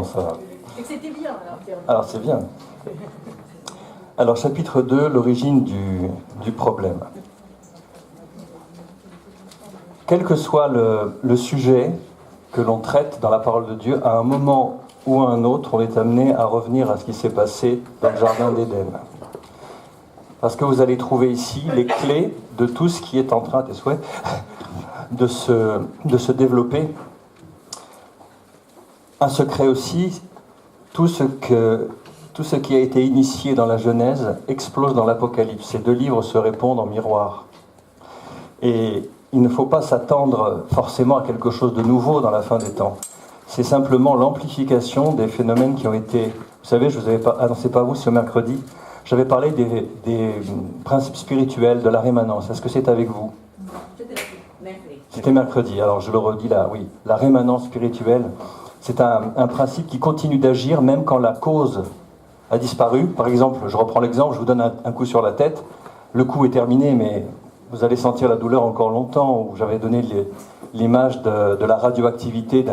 Ça. Et que c'était bien, alors c'est bien. Alors chapitre 2, l'origine du problème. Quel que soit le sujet que l'on traite dans la parole de Dieu, à un moment ou à un autre, on est amené à revenir à ce qui s'est passé dans le jardin d'Éden. Parce que vous allez trouver ici les clés de tout ce qui est en train, tes souhaits, de se développer. Un secret aussi, tout ce qui a été initié dans la Genèse explose dans l'Apocalypse. Ces deux livres se répondent en miroir. Et il ne faut pas s'attendre forcément à quelque chose de nouveau dans la fin des temps. C'est simplement l'amplification des phénomènes qui ont été... Vous savez, je vous avais pas annoncé, pas vous, ce mercredi, j'avais parlé des principes spirituels, de la rémanence. Est-ce que c'est avec vous? C'était mercredi, alors je le redis là, oui. La rémanence spirituelle, c'est un principe qui continue d'agir même quand la cause a disparu. Par exemple, je reprends l'exemple, je vous donne un coup sur la tête. Le coup est terminé, mais vous allez sentir la douleur encore longtemps. Où j'avais donné l'image de la radioactivité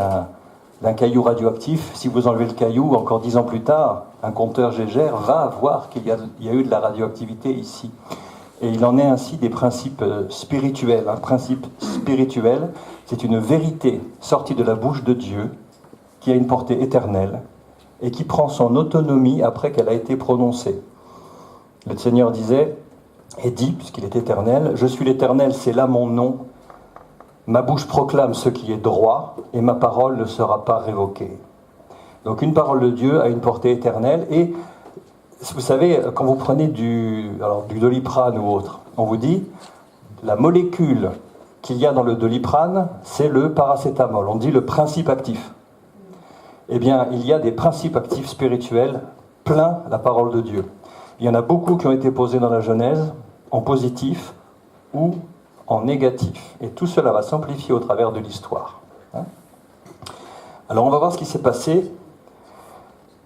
d'un caillou radioactif. Si vous enlevez le caillou, encore 10 ans plus tard, un compteur Gégère va voir qu'il y a eu de la radioactivité ici. Et il en est ainsi des principes spirituels. Un principe spirituel, c'est une vérité sortie de la bouche de Dieu, qui a une portée éternelle et qui prend son autonomie après qu'elle a été prononcée. Le Seigneur disait, et dit, puisqu'il est éternel, « Je suis l'Éternel, c'est là mon nom. Ma bouche proclame ce qui est droit et ma parole ne sera pas révoquée. » Donc une parole de Dieu a une portée éternelle. Et vous savez, quand vous prenez du Doliprane ou autre, on vous dit, la molécule qu'il y a dans le Doliprane, c'est le paracétamol. On dit le principe actif. Eh bien, il y a des principes actifs spirituels plein la parole de Dieu. Il y en a beaucoup qui ont été posés dans la Genèse, en positif ou en négatif. Et tout cela va s'amplifier au travers de l'histoire. Alors, on va voir ce qui s'est passé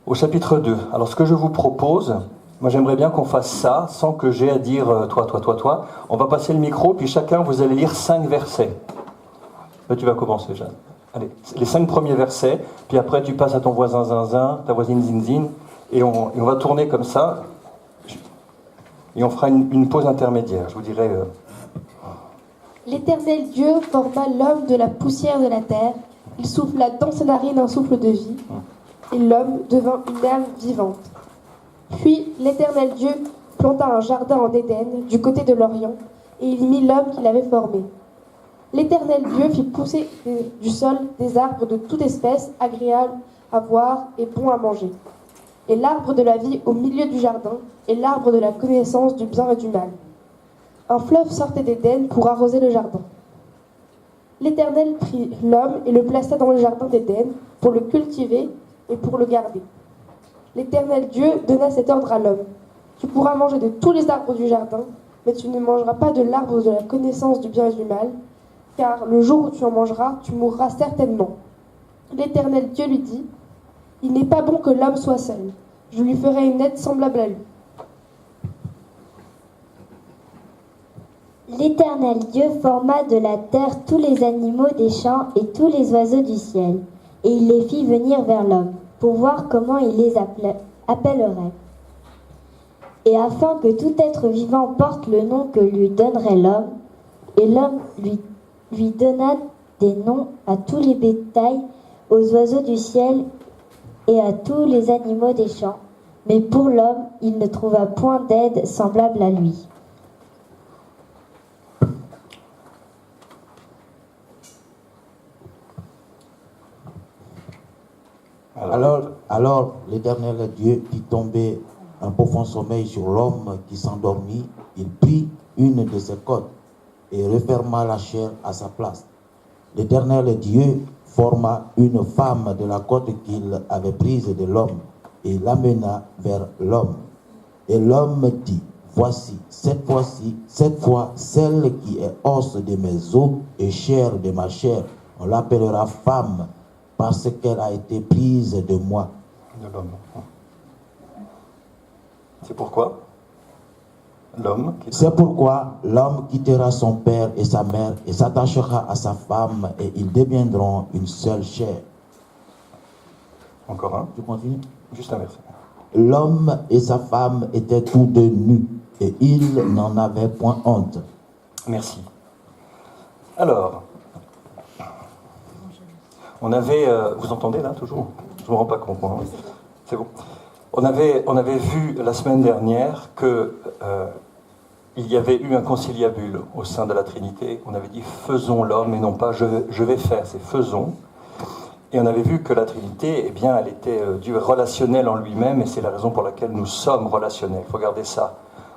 au chapitre 2. Alors, ce que je vous propose, moi j'aimerais bien qu'on fasse ça, sans que j'ai à dire toi. On va passer le micro, puis chacun, vous allez lire 5 versets. Là, tu vas commencer, Jeanne. Allez, les 5 premiers versets, puis après tu passes à ton voisin zinzin, ta voisine zinzine, et on va tourner comme ça, et on fera une pause intermédiaire, je vous dirai... L'Éternel Dieu forma l'homme de la poussière de la terre, il souffla dans ses narines un souffle de vie, et l'homme devint une âme vivante. Puis l'Éternel Dieu planta un jardin en Éden, du côté de l'Orient, et il y mit l'homme qu'il avait formé. L'Éternel Dieu fit pousser du sol des arbres de toute espèce, agréables à voir et bons à manger. Et l'arbre de la vie au milieu du jardin, et l'arbre de la connaissance du bien et du mal. Un fleuve sortait d'Éden pour arroser le jardin. L'Éternel prit l'homme et le plaça dans le jardin d'Éden pour le cultiver et pour le garder. L'Éternel Dieu donna cet ordre à l'homme. Tu pourras manger de tous les arbres du jardin, mais tu ne mangeras pas de l'arbre de la connaissance du bien et du mal, car le jour où tu en mangeras, tu mourras certainement. L'Éternel Dieu lui dit, « Il n'est pas bon que l'homme soit seul. Je lui ferai une aide semblable à lui. » L'Éternel Dieu forma de la terre tous les animaux des champs et tous les oiseaux du ciel, et il les fit venir vers l'homme, pour voir comment il les appellerait. Et afin que tout être vivant porte le nom que lui donnerait l'homme, et l'homme lui donna des noms à tous les bétails, aux oiseaux du ciel et à tous les animaux des champs. Mais pour l'homme, il ne trouva point d'aide semblable à lui. Alors l'Éternel Dieu fit tomber un profond sommeil sur l'homme qui s'endormit. Il prit une de ses côtes et referma la chair à sa place. L'Éternel Dieu forma une femme de la côte qu'il avait prise de l'homme et l'amena vers l'homme. Et l'homme dit, voici, cette fois, celle qui est os de mes os et chair de ma chair, on l'appellera femme parce qu'elle a été prise de moi. De l'homme. C'est pourquoi C'est pourquoi l'homme quittera son père et sa mère et s'attachera à sa femme et ils deviendront une seule chair. Encore un. Je continue. Juste un verset. L'homme et sa femme étaient tous deux nus, et ils n'en avaient point honte. Merci. Alors, on avait... vous entendez là, toujours? Je ne me rends pas compte, moi. C'est bon. On avait vu la semaine dernière que il y avait eu un conciliabule au sein de la Trinité. On avait dit faisons l'homme et non pas je vais faire, c'est faisons. Et on avait vu que la Trinité, eh bien, elle était Dieu relationnel en lui-même et c'est la raison pour laquelle nous sommes relationnels. Il faut garder ça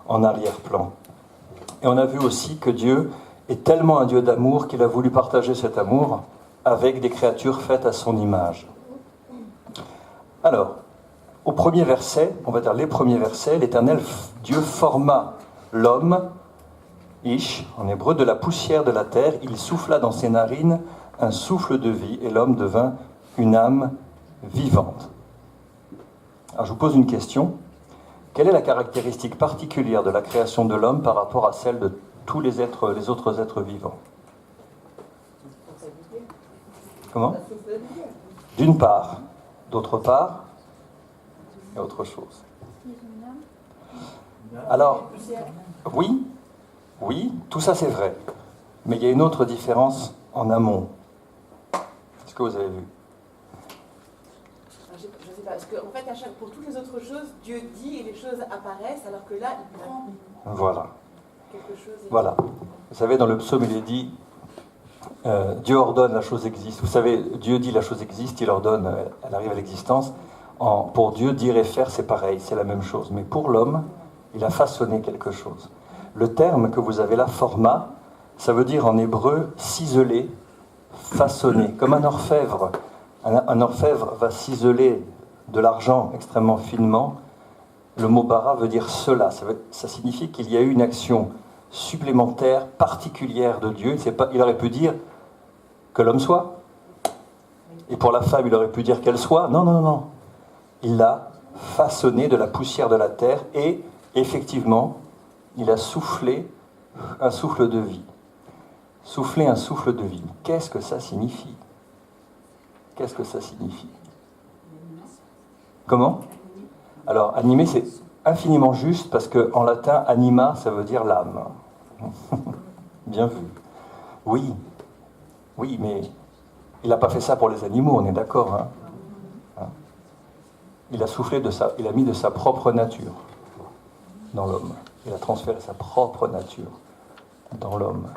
en arrière-plan. Et on a vu aussi que Dieu est tellement un Dieu d'amour qu'il a voulu partager cet amour avec des créatures faites à son image. Alors, au premier verset, on va dire les premiers versets, l'Éternel Dieu forma l'homme, Ish, en hébreu, de la poussière de la terre. Il souffla dans ses narines un souffle de vie et l'homme devint une âme vivante. Alors je vous pose une question. Quelle est la caractéristique particulière de la création de l'homme par rapport à celle de tous les autres êtres vivants? Comment? D'une part. D'autre part, il y a autre chose. Alors, oui, tout ça c'est vrai. Mais il y a une autre différence en amont. Est-ce que vous avez vu? Je ne sais pas, parce qu'en fait, pour toutes les autres choses, Dieu dit et les choses apparaissent, alors que là, il prend Voilà. quelque chose. Voilà. Vous savez, dans le psaume, il est dit Dieu ordonne, la chose existe. Vous savez, Dieu dit la chose existe, il ordonne, elle arrive à l'existence. Pour Dieu, dire et faire, c'est pareil, c'est la même chose. Mais pour l'homme, il a façonné quelque chose. Le terme que vous avez là, format, ça veut dire en hébreu ciseler, façonner. Comme un orfèvre. Un orfèvre va ciseler de l'argent extrêmement finement. Le mot bara veut dire cela. Ça signifie qu'il y a eu une action supplémentaire, particulière de Dieu. Il aurait pu dire que l'homme soit. Et pour la femme, il aurait pu dire qu'elle soit. Non, non, non, non. Il l'a façonné de la poussière de la terre et, effectivement, il a soufflé un souffle de vie. Souffler un souffle de vie. Qu'est-ce que ça signifie? Qu'est-ce que ça signifie? Comment? Alors, animer, c'est infiniment juste parce qu'en latin, anima, ça veut dire l'âme. Bien vu. Oui, mais il n'a pas fait ça pour les animaux, on est d'accord, hein? Il a soufflé il a mis de sa propre nature dans l'homme. Il a transféré sa propre nature dans l'homme.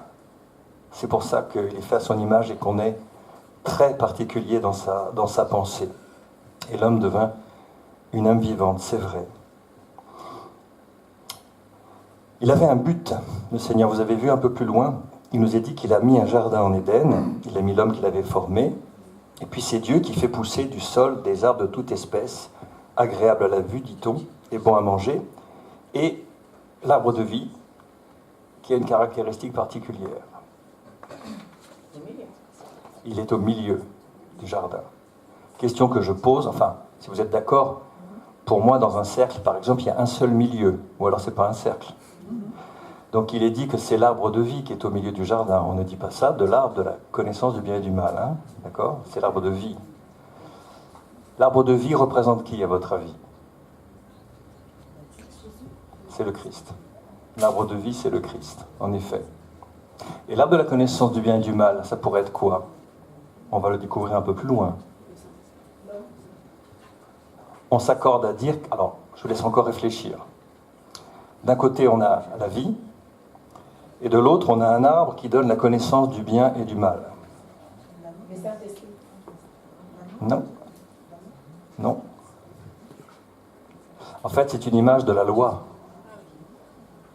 C'est pour ça qu'il est fait à son image et qu'on est très particulier dans sa pensée. Et l'homme devint une âme vivante, c'est vrai. Il avait un but, le Seigneur. Vous avez vu un peu plus loin, il nous a dit qu'il a mis un jardin en Éden, il a mis l'homme qu'il avait formé, et puis c'est Dieu qui fait pousser du sol des arbres de toute espèce, agréables à la vue, dit-on, et bons à manger, et l'arbre de vie, qui a une caractéristique particulière. Il est au milieu du jardin. Question que je pose, enfin, si vous êtes d'accord, pour moi, dans un cercle, par exemple, il y a un seul milieu, ou alors c'est pas un cercle. Donc il est dit que c'est l'arbre de vie qui est au milieu du jardin. On ne dit pas ça de l'arbre de la connaissance du bien et du mal, hein, d'accord? C'est l'arbre de vie. L'arbre de vie représente qui, à votre avis? C'est le Christ. L'arbre de vie, c'est le Christ, en effet. Et l'arbre de la connaissance du bien et du mal, ça pourrait être quoi? On va le découvrir un peu plus loin. On s'accorde à dire... Alors, je vous laisse encore réfléchir. D'un côté, on a la vie, et de l'autre, on a un arbre qui donne la connaissance du bien et du mal. Non. Non. En fait, c'est une image de la loi.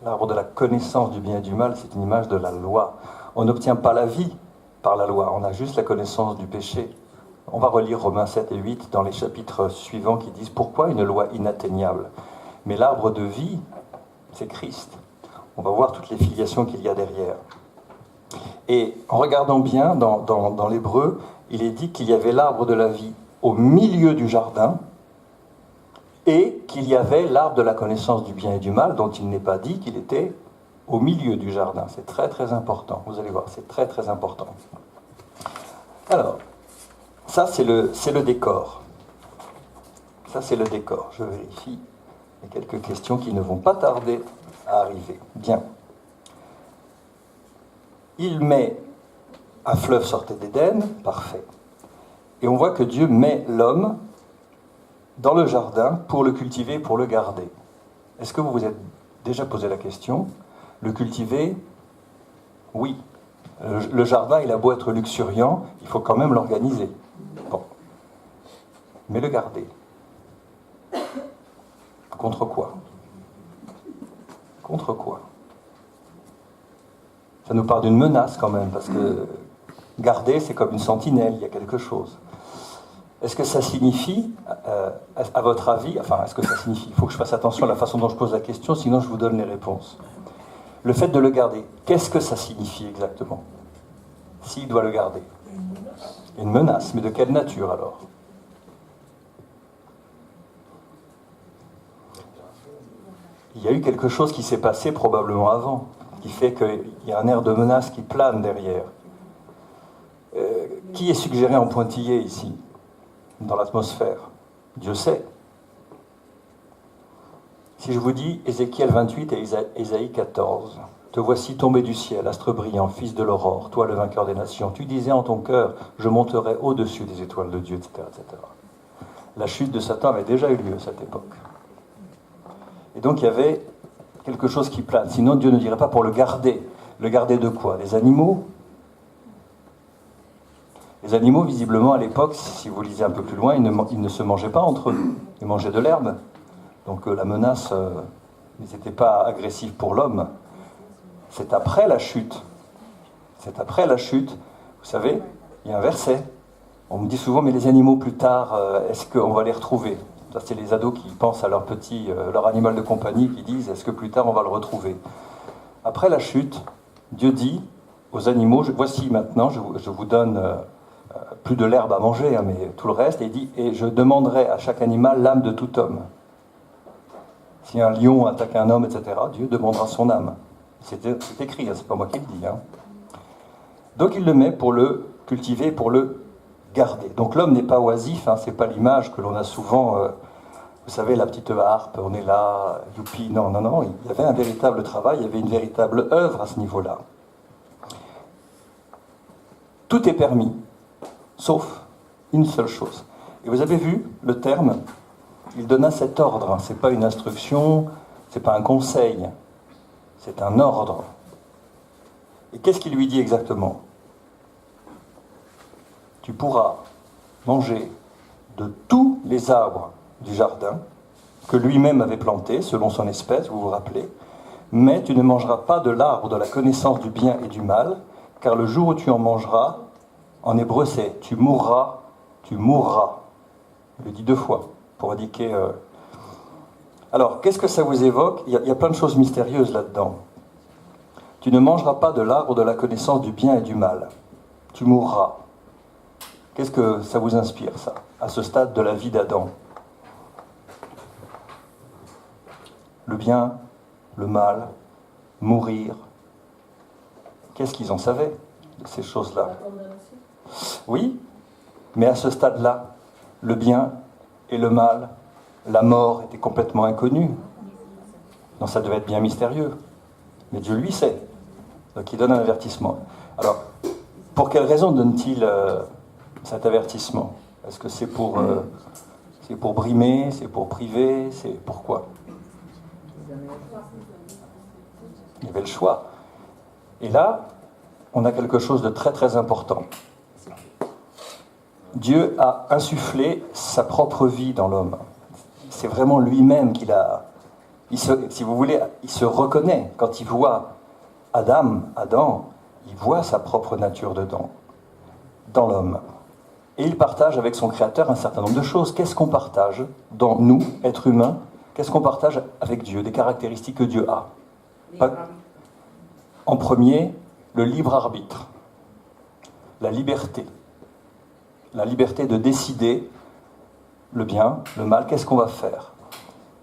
L'arbre de la connaissance du bien et du mal, c'est une image de la loi. On n'obtient pas la vie par la loi, on a juste la connaissance du péché. On va relire Romains 7 et 8 dans les chapitres suivants qui disent « Pourquoi une loi inatteignable ?» Mais l'arbre de vie, c'est Christ. On va voir toutes les filiations qu'il y a derrière. Et en regardant bien, dans l'hébreu, il est dit qu'il y avait l'arbre de la vie au milieu du jardin et qu'il y avait l'arbre de la connaissance du bien et du mal, dont il n'est pas dit qu'il était au milieu du jardin. C'est très très important. Vous allez voir, c'est très très important. Alors, ça c'est le décor. Ça, c'est le décor. Je vérifie. Il y a quelques questions qui ne vont pas tarder à arriver. Bien. Il met un fleuve sortait d'Éden, parfait. Et on voit que Dieu met l'homme dans le jardin pour le cultiver, pour le garder. Est-ce que vous vous êtes déjà posé la question? Le cultiver, oui. Le jardin, il a beau être luxuriant, il faut quand même l'organiser. Bon. Mais le garder. Contre quoi? Contre quoi? Ça nous parle d'une menace quand même, parce que garder, c'est comme une sentinelle, il y a quelque chose. Est-ce que ça signifie, à votre avis, enfin, est-ce que ça signifie, il faut que je fasse attention à la façon dont je pose la question, sinon je vous donne les réponses. Le fait de le garder, qu'est-ce que ça signifie exactement? S'il doit le garder? Une menace, mais de quelle nature alors? Il y a eu quelque chose qui s'est passé probablement avant, qui fait qu'il y a un air de menace qui plane derrière. Qui est suggéré en pointillé ici, dans l'atmosphère? Dieu sait. Si je vous dis Ézéchiel 28 et Ésaïe 14, « Te voici tombé du ciel, astre brillant, fils de l'aurore, toi le vainqueur des nations. Tu disais en ton cœur, je monterai au-dessus des étoiles de Dieu, etc. etc. » La chute de Satan avait déjà eu lieu à cette époque. Et donc il y avait quelque chose qui plane. Sinon Dieu ne dirait pas pour le garder. Le garder de quoi? Les animaux? Les animaux, visiblement, à l'époque, si vous lisez un peu plus loin, ils ne se mangeaient pas entre eux. Ils mangeaient de l'herbe. Donc la menace, ils n'étaient pas agressifs pour l'homme. C'est après la chute. C'est après la chute. Vous savez, il y a un verset. On me dit souvent, mais les animaux plus tard, est-ce qu'on va les retrouver? Ça, c'est les ados qui pensent à leur petit, leur animal de compagnie, qui disent, est-ce que plus tard on va le retrouver? Après la chute, Dieu dit aux animaux, voici maintenant, je vous donne plus de l'herbe à manger, hein, mais tout le reste, et il dit, et je demanderai à chaque animal l'âme de tout homme. Si un lion attaque un homme, etc., Dieu demandera son âme. C'est écrit, hein, c'est pas moi qui le dis. Hein. Donc il le met pour le cultiver, pour le garder. Donc l'homme n'est pas oisif, hein, c'est pas l'image que l'on a souvent, vous savez, la petite harpe, on est là, youpi, non, non, non, il y avait un véritable travail, il y avait une véritable œuvre à ce niveau-là. Tout est permis, sauf une seule chose. Et vous avez vu le terme, il donna cet ordre, hein, c'est pas une instruction, c'est pas un conseil, c'est un ordre. Et qu'est-ce qu'il lui dit exactement? Tu pourras manger de tous les arbres du jardin que lui-même avait plantés, selon son espèce, vous vous rappelez, mais tu ne mangeras pas de l'arbre de la connaissance du bien et du mal, car le jour où tu en mangeras, en hébreu c'est tu mourras, tu mourras. Il le dit 2 fois, pour indiquer... Alors, qu'est-ce que ça vous évoque? Il y a plein de choses mystérieuses là-dedans. Tu ne mangeras pas de l'arbre de la connaissance du bien et du mal. Tu mourras. Qu'est-ce que ça vous inspire, ça, à ce stade de la vie d'Adam? Le bien, le mal, mourir. Qu'est-ce qu'ils en savaient de ces choses-là? Oui, mais à ce stade-là, le bien et le mal, la mort étaient complètement inconnus. Donc ça devait être bien mystérieux. Mais Dieu lui sait. Donc il donne un avertissement. Alors, pour quelle raison donne-t-il cet avertissement? Est-ce que c'est pour brimer, c'est pour priver, c'est pourquoi? Il y avait le choix. Et là, on a quelque chose de très très important. Dieu a insufflé sa propre vie dans l'homme. C'est vraiment lui-même qu'il a... si vous voulez, il se reconnaît. Quand il voit Adam, il voit sa propre nature dedans, dans l'homme. Et il partage avec son Créateur un certain nombre de choses. Qu'est-ce qu'on partage dans nous, êtres humains? Qu'est-ce qu'on partage avec Dieu? Des caractéristiques que Dieu a. En premier, le libre arbitre, la liberté. La liberté de décider le bien, le mal, qu'est-ce qu'on va faire.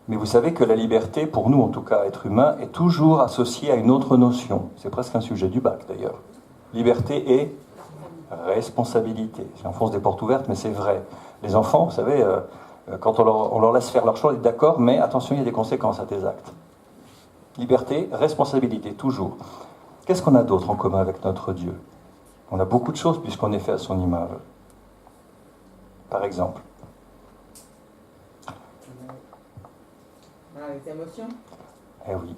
Mais vous savez que la liberté, pour nous en tout cas, être humain, est toujours associée à une autre notion. C'est presque un sujet du bac d'ailleurs. Liberté et responsabilité. J'enfonce des portes ouvertes, mais c'est vrai. Les enfants, vous savez, Quand on leur laisse faire leur choix, on est d'accord, mais attention, il y a des conséquences à tes actes. Liberté, responsabilité, toujours. Qu'est-ce qu'on a d'autre en commun avec notre Dieu? On a beaucoup de choses puisqu'on est fait à son image. Par exemple. Les émotions. Eh oui.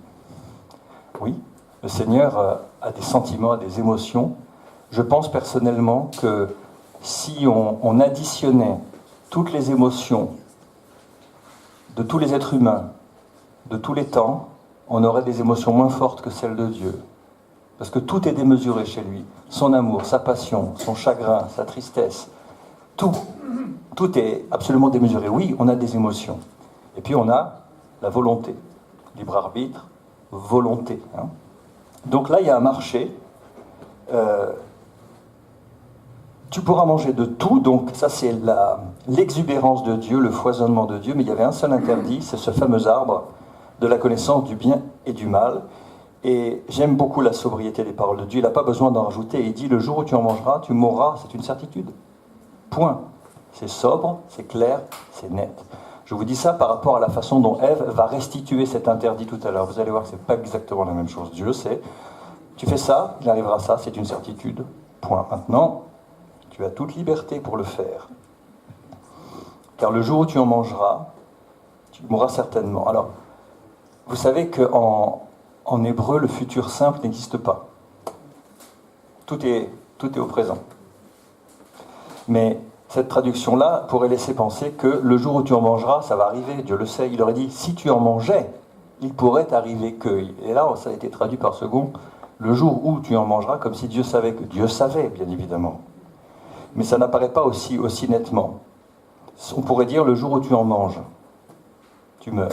Oui, le Seigneur a des sentiments, a des émotions. Je pense personnellement que si on additionnait toutes les émotions de tous les êtres humains, de tous les temps, on aurait des émotions moins fortes que celles de Dieu. Parce que tout est démesuré chez lui. Son amour, sa passion, son chagrin, sa tristesse, tout est absolument démesuré. Oui, on a des émotions. Et puis on a la volonté. Libre arbitre, volonté. Hein. Donc là, il y a un marché. Tu pourras manger de tout, donc ça c'est l'exubérance de Dieu, le foisonnement de Dieu, mais il y avait un seul interdit, c'est ce fameux arbre de la connaissance du bien et du mal. Et j'aime beaucoup la sobriété des paroles de Dieu, il n'a pas besoin d'en rajouter. Il dit, le jour où tu en mangeras, tu mourras, c'est une certitude. Point. C'est sobre, c'est clair, c'est net. Je vous dis ça par rapport à la façon dont Ève va restituer cet interdit tout à l'heure. Vous allez voir que ce n'est pas exactement la même chose. Dieu sait, tu fais ça, il arrivera ça, c'est une certitude. Point. Maintenant, tu as toute liberté pour le faire. Car le jour où tu en mangeras, tu mourras certainement. Alors, vous savez qu'en hébreu, le futur simple n'existe pas. Tout est au présent. Mais cette traduction-là pourrait laisser penser que le jour où tu en mangeras, ça va arriver, Dieu le sait. Il aurait dit, si tu en mangeais, il pourrait arriver que... Et là, ça a été traduit par second, le jour où tu en mangeras, comme si Dieu savait que Dieu savait, bien évidemment. Mais ça n'apparaît pas aussi nettement. On pourrait dire, le jour où tu en manges, tu meurs.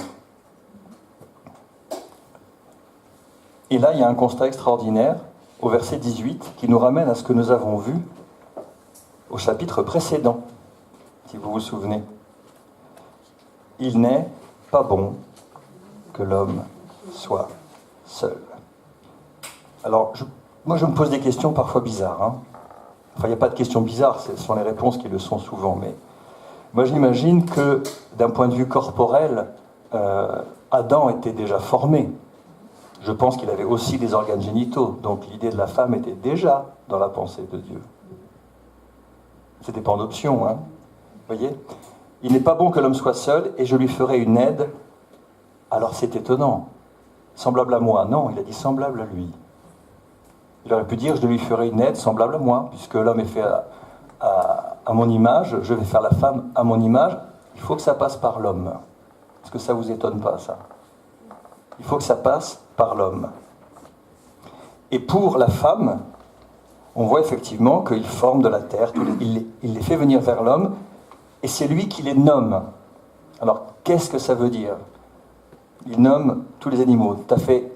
Et là, il y a un constat extraordinaire au verset 18 qui nous ramène à ce que nous avons vu au chapitre précédent, si vous vous souvenez. Il n'est pas bon que l'homme soit seul. Alors, moi je me pose des questions parfois bizarres. Hein. Enfin, il n'y a pas de questions bizarres, ce sont les réponses qui le sont souvent. Mais moi j'imagine que d'un point de vue corporel, Adam était déjà formé. Je pense qu'il avait aussi des organes génitaux, donc l'idée de la femme était déjà dans la pensée de Dieu. C'était pas en option, hein. Vous voyez ? Il n'est pas bon que l'homme soit seul, et je lui ferai une aide. Alors c'est étonnant. Semblable à moi. Non, il a dit semblable à lui. Il aurait pu dire, je lui ferai une aide semblable à moi, puisque l'homme est fait à mon image, je vais faire la femme à mon image. Il faut que ça passe par l'homme. Est-ce que ça vous étonne pas, ça ? Il faut que ça passe par l'homme. Et pour la femme, on voit effectivement qu'il forme de la terre, il les fait venir vers l'homme, et c'est lui qui les nomme. Alors, qu'est-ce que ça veut dire ? Il nomme tous les animaux. T'as fait...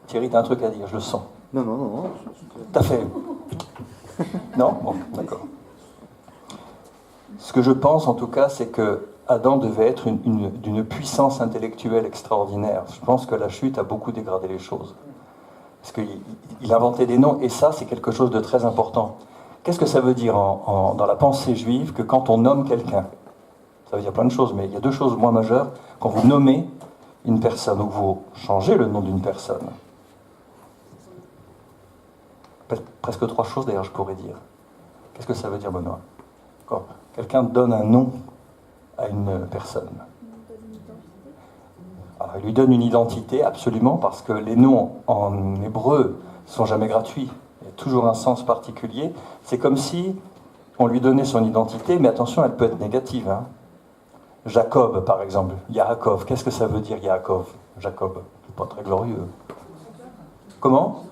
Thierry, t'as un truc à dire, je le sens. Non. T'as fait... Non ? Bon, d'accord. Ce que je pense, en tout cas, c'est que Adam devait être d'une puissance intellectuelle extraordinaire. Je pense que la chute a beaucoup dégradé les choses. Parce qu'il inventait des noms, et ça, c'est quelque chose de très important. Qu'est-ce que ça veut dire dans la pensée juive que quand on nomme quelqu'un ? Ça veut dire plein de choses, mais il y a deux choses moins majeures. Quand vous nommez une personne, ou vous changez le nom d'une personne, presque trois choses d'ailleurs, je pourrais dire. Qu'est-ce que ça veut dire, Benoît ? Quand quelqu'un donne un nom à une personne. Alors, il lui donne une identité, absolument, parce que les noms en hébreu ne sont jamais gratuits. Il y a toujours un sens particulier. C'est comme si on lui donnait son identité, mais attention, elle peut être négative. Hein. Jacob, par exemple. Yaakov. Qu'est-ce que ça veut dire, Yaakov ? Jacob. C'est pas très glorieux. Comment ?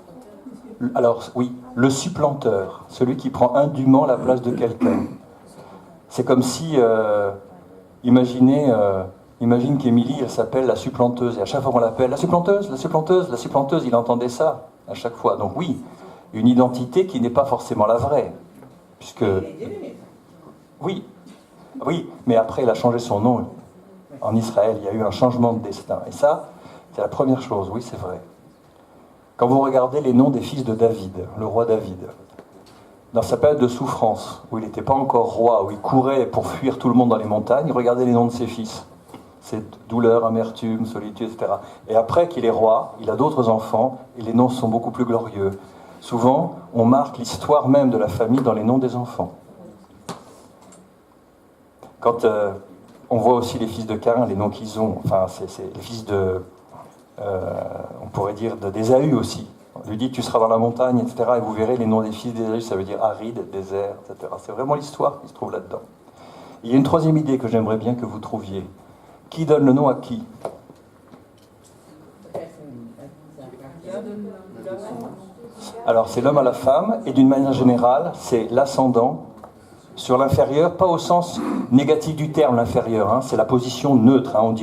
Alors, oui, le supplanteur. Celui qui prend indûment la place de quelqu'un. C'est comme si... Imagine qu'Émilie, elle s'appelle la supplanteuse, et à chaque fois qu'on l'appelle, la supplanteuse, il entendait ça à chaque fois. Donc oui, une identité qui n'est pas forcément la vraie, puisque... Oui, mais après, il a changé son nom. En Israël, il y a eu un changement de destin. Et ça, c'est la première chose, oui, c'est vrai. Quand vous regardez les noms des fils de David, le roi David, dans sa période de souffrance, où il n'était pas encore roi, où il courait pour fuir tout le monde dans les montagnes, regardez les noms de ses fils. C'est douleur, amertume, solitude, etc. Et après qu'il est roi, il a d'autres enfants, et les noms sont beaucoup plus glorieux. Souvent, on marque l'histoire même de la famille dans les noms des enfants. Quand on voit aussi les fils de Caïn, les noms qu'ils ont, enfin, c'est les fils de, on pourrait dire, d'Ésaü aussi. On lui dit, tu seras dans la montagne, etc. Et vous verrez les noms des fils d'Ésaü, ça veut dire aride, désert, etc. C'est vraiment l'histoire qui se trouve là-dedans. Il y a une troisième idée que j'aimerais bien que vous trouviez. Qui donne le nom à qui? Alors, c'est l'homme à la femme, et d'une manière générale, c'est l'ascendant sur l'inférieur, pas au sens négatif du terme, l'inférieur, hein, c'est la position neutre. Hein,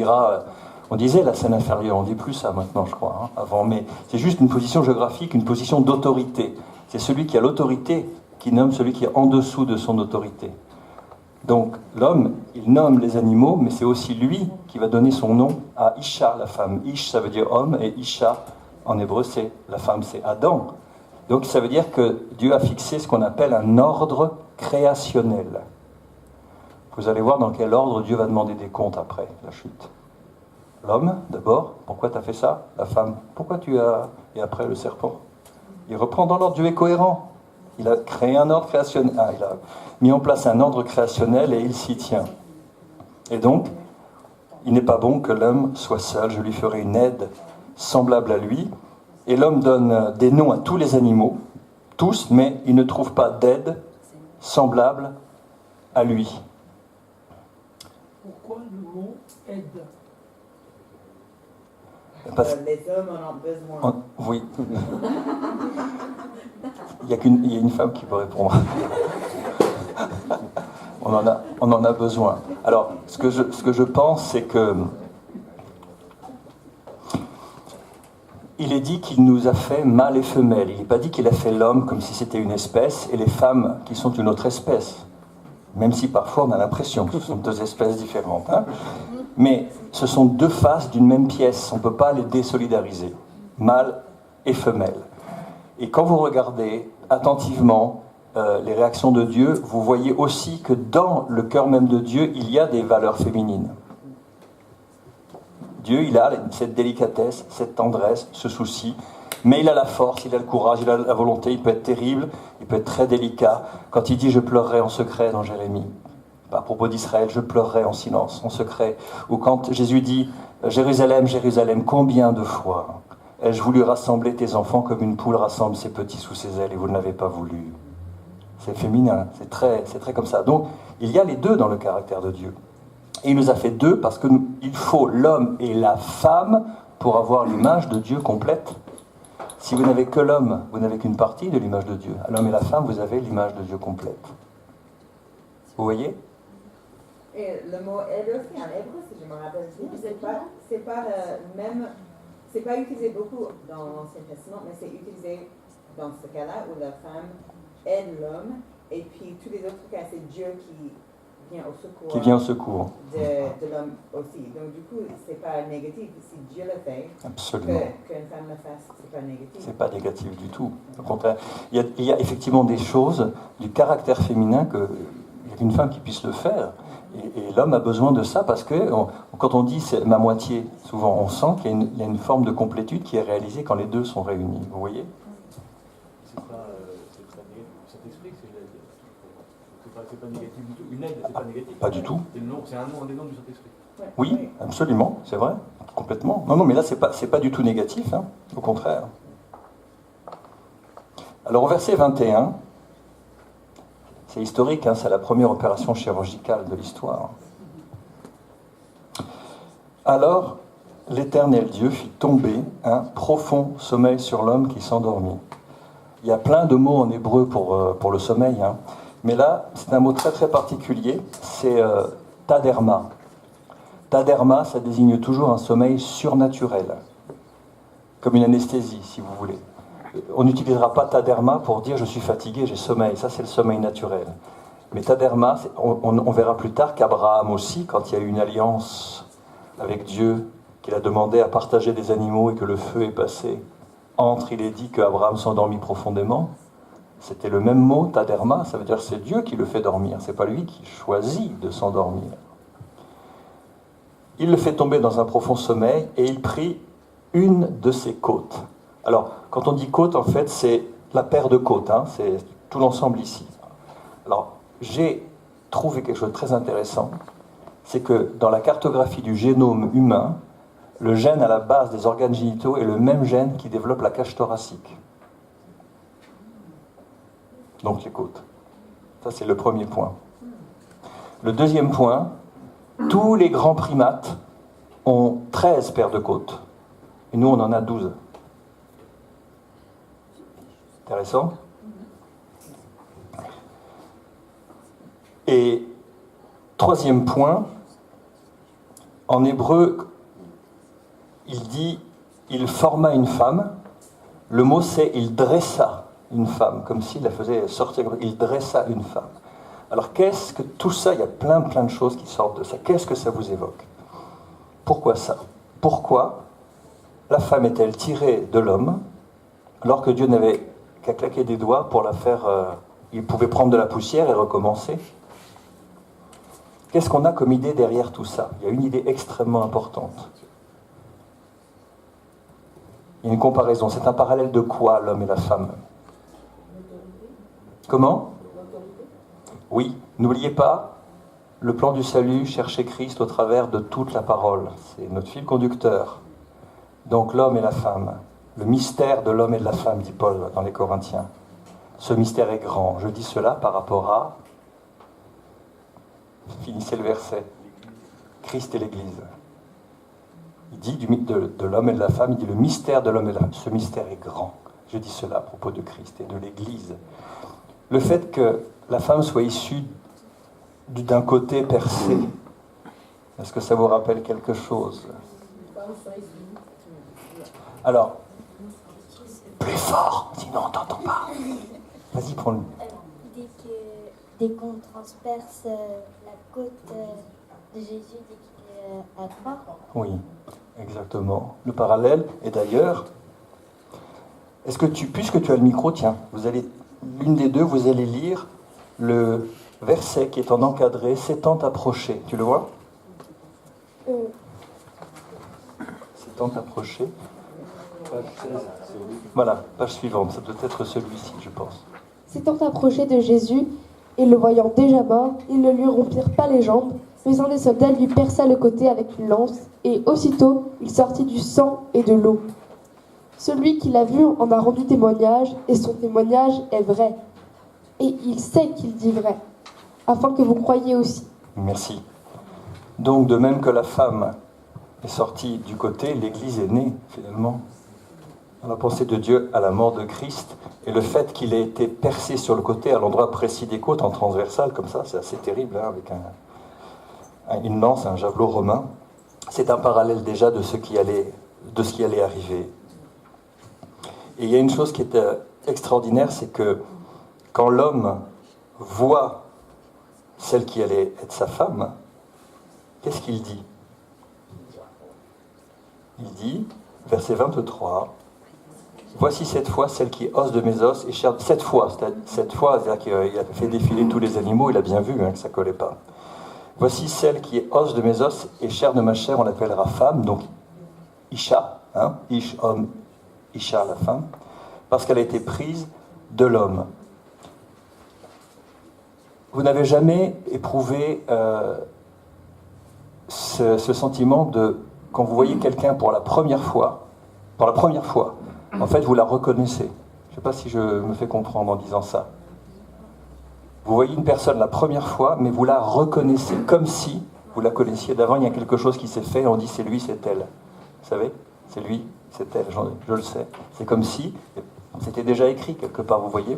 on disait la scène inférieure, on dit plus ça maintenant, je crois, hein, avant, mais c'est juste une position géographique, une position d'autorité. C'est celui qui a l'autorité qui nomme celui qui est en dessous de son autorité. Donc, l'homme, il nomme les animaux, mais c'est aussi lui qui va donner son nom à Isha, la femme. Ish, ça veut dire homme, et Isha, en hébreu, c'est la femme, c'est Adam. Donc, ça veut dire que Dieu a fixé ce qu'on appelle un ordre créationnel. Vous allez voir dans quel ordre Dieu va demander des comptes après la chute. L'homme, d'abord, pourquoi tu as fait ça? La femme, pourquoi tu as... Et après, le serpent. Il reprend dans l'ordre, Dieu est cohérent. Il a créé un ordre créationnel. Il a mis en place un ordre créationnel et il s'y tient. Et donc, il n'est pas bon que l'homme soit seul. Je lui ferai une aide semblable à lui. Et l'homme donne des noms à tous les animaux, tous, mais il ne trouve pas d'aide semblable à lui. Pourquoi le mot aide? Les hommes en ont besoin. Oui. Il y a une femme qui peut répondre. On en a besoin. Alors, ce que je pense, c'est que il est dit qu'il nous a fait mâle et femelle. Il n'est pas dit qu'il a fait l'homme comme si c'était une espèce et les femmes qui sont une autre espèce. Même si parfois on a l'impression que ce sont deux espèces différentes. Hein. Mais ce sont deux faces d'une même pièce. On ne peut pas les désolidariser. Mâle et femelle. Et quand vous regardez attentivement les réactions de Dieu, vous voyez aussi que dans le cœur même de Dieu, il y a des valeurs féminines. Dieu, il a cette délicatesse, cette tendresse, ce souci, mais il a la force, il a le courage, il a la volonté, il peut être terrible, il peut être très délicat. Quand il dit « je pleurerai en secret » dans Jérémie, à propos d'Israël, je pleurerai en silence, en secret. Ou quand Jésus dit « Jérusalem, Jérusalem, combien de fois ai-je voulu rassembler tes enfants comme une poule rassemble ses petits sous ses ailes et vous ne l'avez pas voulu ». C'est féminin, c'est très comme ça. Donc, il y a les deux dans le caractère de Dieu. Et il nous a fait deux parce qu'il faut l'homme et la femme pour avoir l'image de Dieu complète. Si vous n'avez que l'homme, vous n'avez qu'une partie de l'image de Dieu. À l'homme et la femme, vous avez l'image de Dieu complète. Vous voyez? Et le mot aide aussi en hébreu, si je me rappelle bien, c'est pas utilisé beaucoup dans l'Ancien Testament, mais c'est utilisé dans ce cas-là où la femme aide l'homme, et puis tous les autres cas, c'est Dieu qui vient au secours. Qui vient au secours. De l'homme aussi. Donc du coup, c'est pas négatif. Si Dieu le fait, absolument, qu'une femme le fasse, c'est pas négatif. C'est pas négatif du tout. Au contraire, il y a effectivement des choses du caractère féminin que il n'y a qu'une femme qui puisse le faire. Et l'homme a besoin de ça parce que quand on dit c'est ma moitié, souvent on sent qu'il y a une forme de complétude qui est réalisée quand les deux sont réunis. Vous voyez? C'est pas négatif du tout. Une aide, c'est pas négatif. Pas du tout. C'est un nom des noms du Saint-Esprit. Oui, absolument, c'est vrai, complètement. Non, mais là, c'est pas du tout négatif, hein, au contraire. Alors, au verset 21, c'est historique, hein, c'est la première opération chirurgicale de l'histoire. Alors, l'Éternel Dieu fit tomber un profond sommeil sur l'homme qui s'endormit. Il y a plein de mots en hébreu pour le sommeil, hein. Mais là, c'est un mot très très particulier, c'est taderma. Taderma, ça désigne toujours un sommeil surnaturel, comme une anesthésie, si vous voulez. On n'utilisera pas taderma pour dire je suis fatigué, j'ai sommeil, ça c'est le sommeil naturel. Mais taderma, on verra plus tard qu'Abraham aussi, quand il y a eu une alliance avec Dieu, qu'il a demandé à partager des animaux et que le feu est passé, il est dit qu'Abraham s'endormit profondément. C'était le même mot, taderma, ça veut dire c'est Dieu qui le fait dormir, c'est pas lui qui choisit de s'endormir. Il le fait tomber dans un profond sommeil et il prit une de ses côtes. Alors, quand on dit côte, en fait, c'est la paire de côtes, hein, c'est tout l'ensemble ici. Alors, j'ai trouvé quelque chose de très intéressant, c'est que dans la cartographie du génome humain, le gène à la base des organes génitaux est le même gène qui développe la cage thoracique. Donc les côtes. Ça, c'est le premier point. Le deuxième point, tous les grands primates ont 13 paires de côtes. Et nous, on en a 12. Intéressant. Et troisième point, en hébreu, il dit « il forma une femme ». Le mot, c'est « il dressa une femme », comme s'il la faisait sortir. Il dressa une femme. Alors, qu'est-ce que tout ça, il y a plein de choses qui sortent de ça. Qu'est-ce que ça vous évoque? Pourquoi ça? Pourquoi la femme est-elle tirée de l'homme, alors que Dieu n'avait qu'à claquer des doigts pour la faire... il pouvait prendre de la poussière et recommencer. Qu'est-ce qu'on a comme idée derrière tout ça? Il y a une idée extrêmement importante. Il y a une comparaison. C'est un parallèle de quoi, l'homme et la femme? Comment? Oui, n'oubliez pas, le plan du salut, chercher Christ au travers de toute la parole. C'est notre fil conducteur. Donc l'homme et la femme. Le mystère de l'homme et de la femme, dit Paul dans les Corinthiens. Ce mystère est grand. Je dis cela par rapport à... Finissez le verset. Christ et l'Église. Il dit de l'homme et de la femme, il dit le mystère de l'homme et de la femme. Ce mystère est grand. Je dis cela à propos de Christ et de l'Église. Le fait que la femme soit issue d'un côté percé, est-ce que ça vous rappelle quelque chose? Alors, plus fort, sinon on t'entend pas. Vas-y, prends-le. Dès qu'on transperce la côte de Jésus, dès qu'il est à croix. Oui, exactement. Le parallèle, et d'ailleurs, puisque tu as le micro, tiens, l'une des deux, vous allez lire le verset qui est en encadré, s'étant approché. Tu le vois? S'étant approché. Voilà, page suivante, ça doit être celui-ci, je pense. S'étant approché de Jésus, et le voyant déjà mort, ils ne lui rompirent pas les jambes, mais un des soldats lui perça le côté avec une lance, et aussitôt il sortit du sang et de l'eau. Celui qui l'a vu en a rendu témoignage, et son témoignage est vrai. Et il sait qu'il dit vrai, afin que vous croyiez aussi. Merci. Donc, de même que la femme est sortie du côté, l'Église est née, finalement, dans la pensée de Dieu à la mort de Christ, et le fait qu'il ait été percé sur le côté, à l'endroit précis des côtes, en transversale, comme ça, c'est assez terrible, hein, avec une lance, un javelot romain. C'est un parallèle déjà de ce qui allait arriver. Et il y a une chose qui est extraordinaire, c'est que quand l'homme voit celle qui allait être sa femme, qu'est-ce qu'il dit? Il dit, verset 23, « Voici cette fois celle qui est os de mes os et chair... » Cette fois, c'est-à-dire qu'il a fait défiler tous les animaux, il a bien vu que ça ne collait pas. « Voici celle qui est os de mes os et chair de ma chair, on l'appellera femme, donc Isha, hein, Ish, homme, Isha, la femme, parce qu'elle a été prise de l'homme. » Vous n'avez jamais éprouvé ce sentiment de, quand vous voyez quelqu'un pour la première fois, en fait, vous la reconnaissez. Je ne sais pas si je me fais comprendre en disant ça. Vous voyez une personne la première fois, mais vous la reconnaissez, comme si vous la connaissiez d'avant. Il y a quelque chose qui s'est fait, et on dit c'est lui, c'est elle. Vous savez? C'est lui, c'est elle, je le sais. C'est comme si, c'était déjà écrit quelque part, vous voyez?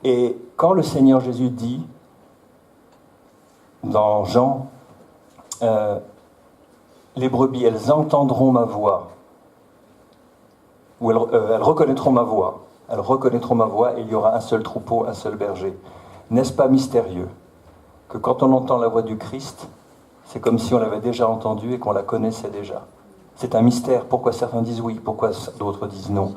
Et quand le Seigneur Jésus dit, dans Jean, les brebis, elles entendront ma voix, ou elles reconnaîtront ma voix, et il y aura un seul troupeau, un seul berger. N'est-ce pas mystérieux que quand on entend la voix du Christ, c'est comme si on l'avait déjà entendue et qu'on la connaissait déjà? C'est un mystère. Pourquoi certains disent oui, pourquoi d'autres disent non?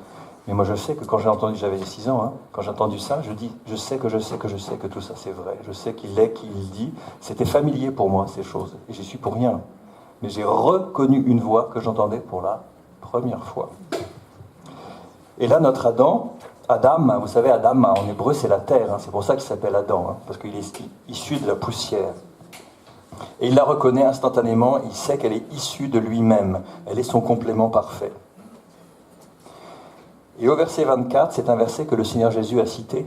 Mais moi, je sais que quand j'ai entendu, j'avais 6 ans, hein, quand j'ai entendu ça, je dis, je sais que tout ça c'est vrai. Je sais qu'il est qui il dit. C'était familier pour moi, ces choses. Et j'y suis pour rien. Mais j'ai reconnu une voix que j'entendais pour la première fois. Et là, notre Adam, vous savez, Adam, en hébreu, c'est la terre. Hein, c'est pour ça qu'il s'appelle Adam, hein, parce qu'il est issu de la poussière. Et il la reconnaît instantanément, il sait qu'elle est issue de lui-même. Elle est son complément parfait. Et au verset 24, c'est un verset que le Seigneur Jésus a cité.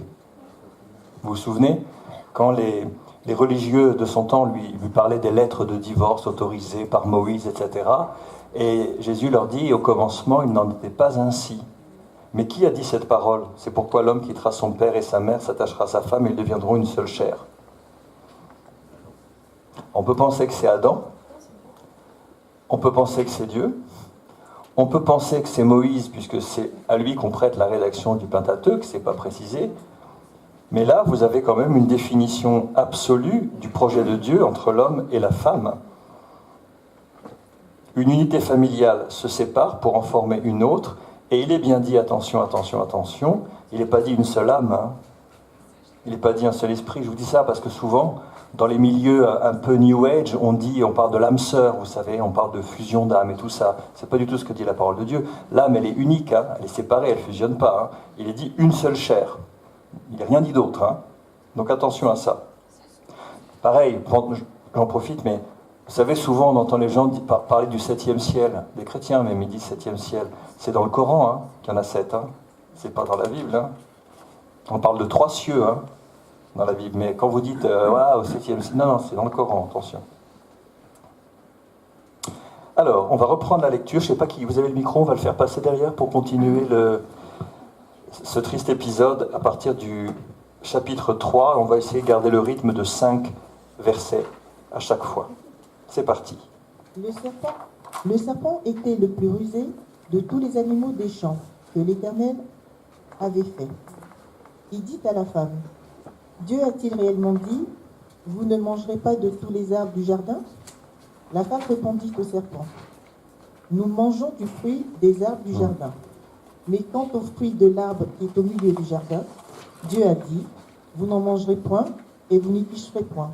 Vous vous souvenez, quand les religieux de son temps lui parlaient des lettres de divorce autorisées par Moïse, etc. Et Jésus leur dit, au commencement, il n'en était pas ainsi. Mais qui a dit cette parole? C'est pourquoi l'homme quittera son père et sa mère, s'attachera à sa femme, et ils deviendront une seule chair. On peut penser que c'est Adam, on peut penser que c'est Dieu, on peut penser que c'est Moïse, puisque c'est à lui qu'on prête la rédaction du Pentateuque, c'est pas précisé. Mais là, vous avez quand même une définition absolue du projet de Dieu entre l'homme et la femme. Une unité familiale se sépare pour en former une autre, et il est bien dit, attention, attention, attention, il n'est pas dit une seule âme, hein. Il n'est pas dit un seul esprit. Je vous dis ça parce que souvent, dans les milieux un peu New Age, on parle de l'âme sœur, vous savez, on parle de fusion d'âme et tout ça. C'est pas du tout ce que dit la parole de Dieu. L'âme, elle est unique, hein, elle est séparée, elle ne fusionne pas. Hein. Il est dit une seule chair. Il n'est rien dit d'autre. Hein. Donc attention à ça. Pareil, j'en profite, mais vous savez, souvent on entend les gens parler du 7e ciel, des chrétiens même, ils disent 7e ciel. C'est dans le Coran hein, qu'il y en a 7. Hein. C'est pas dans la Bible. Hein. On parle de 3 cieux hein, dans la Bible, mais quand vous dites au 7e ciel, non, c'est dans le Coran, attention. Alors, on va reprendre la lecture. Je ne sais pas qui, vous avez le micro, on va le faire passer derrière pour continuer ce triste épisode à partir du chapitre 3. On va essayer de garder le rythme de 5 versets à chaque fois. C'est parti. Le serpent était le plus rusé de tous les animaux des champs que l'Éternel avait fait. Il dit à la femme, Dieu a-t-il réellement dit, vous ne mangerez pas de tous les arbres du jardin? La femme répondit au serpent, nous mangeons du fruit des arbres du jardin. Mais quant au fruit de l'arbre qui est au milieu du jardin, Dieu a dit, vous n'en mangerez point et vous n'y toucherez point,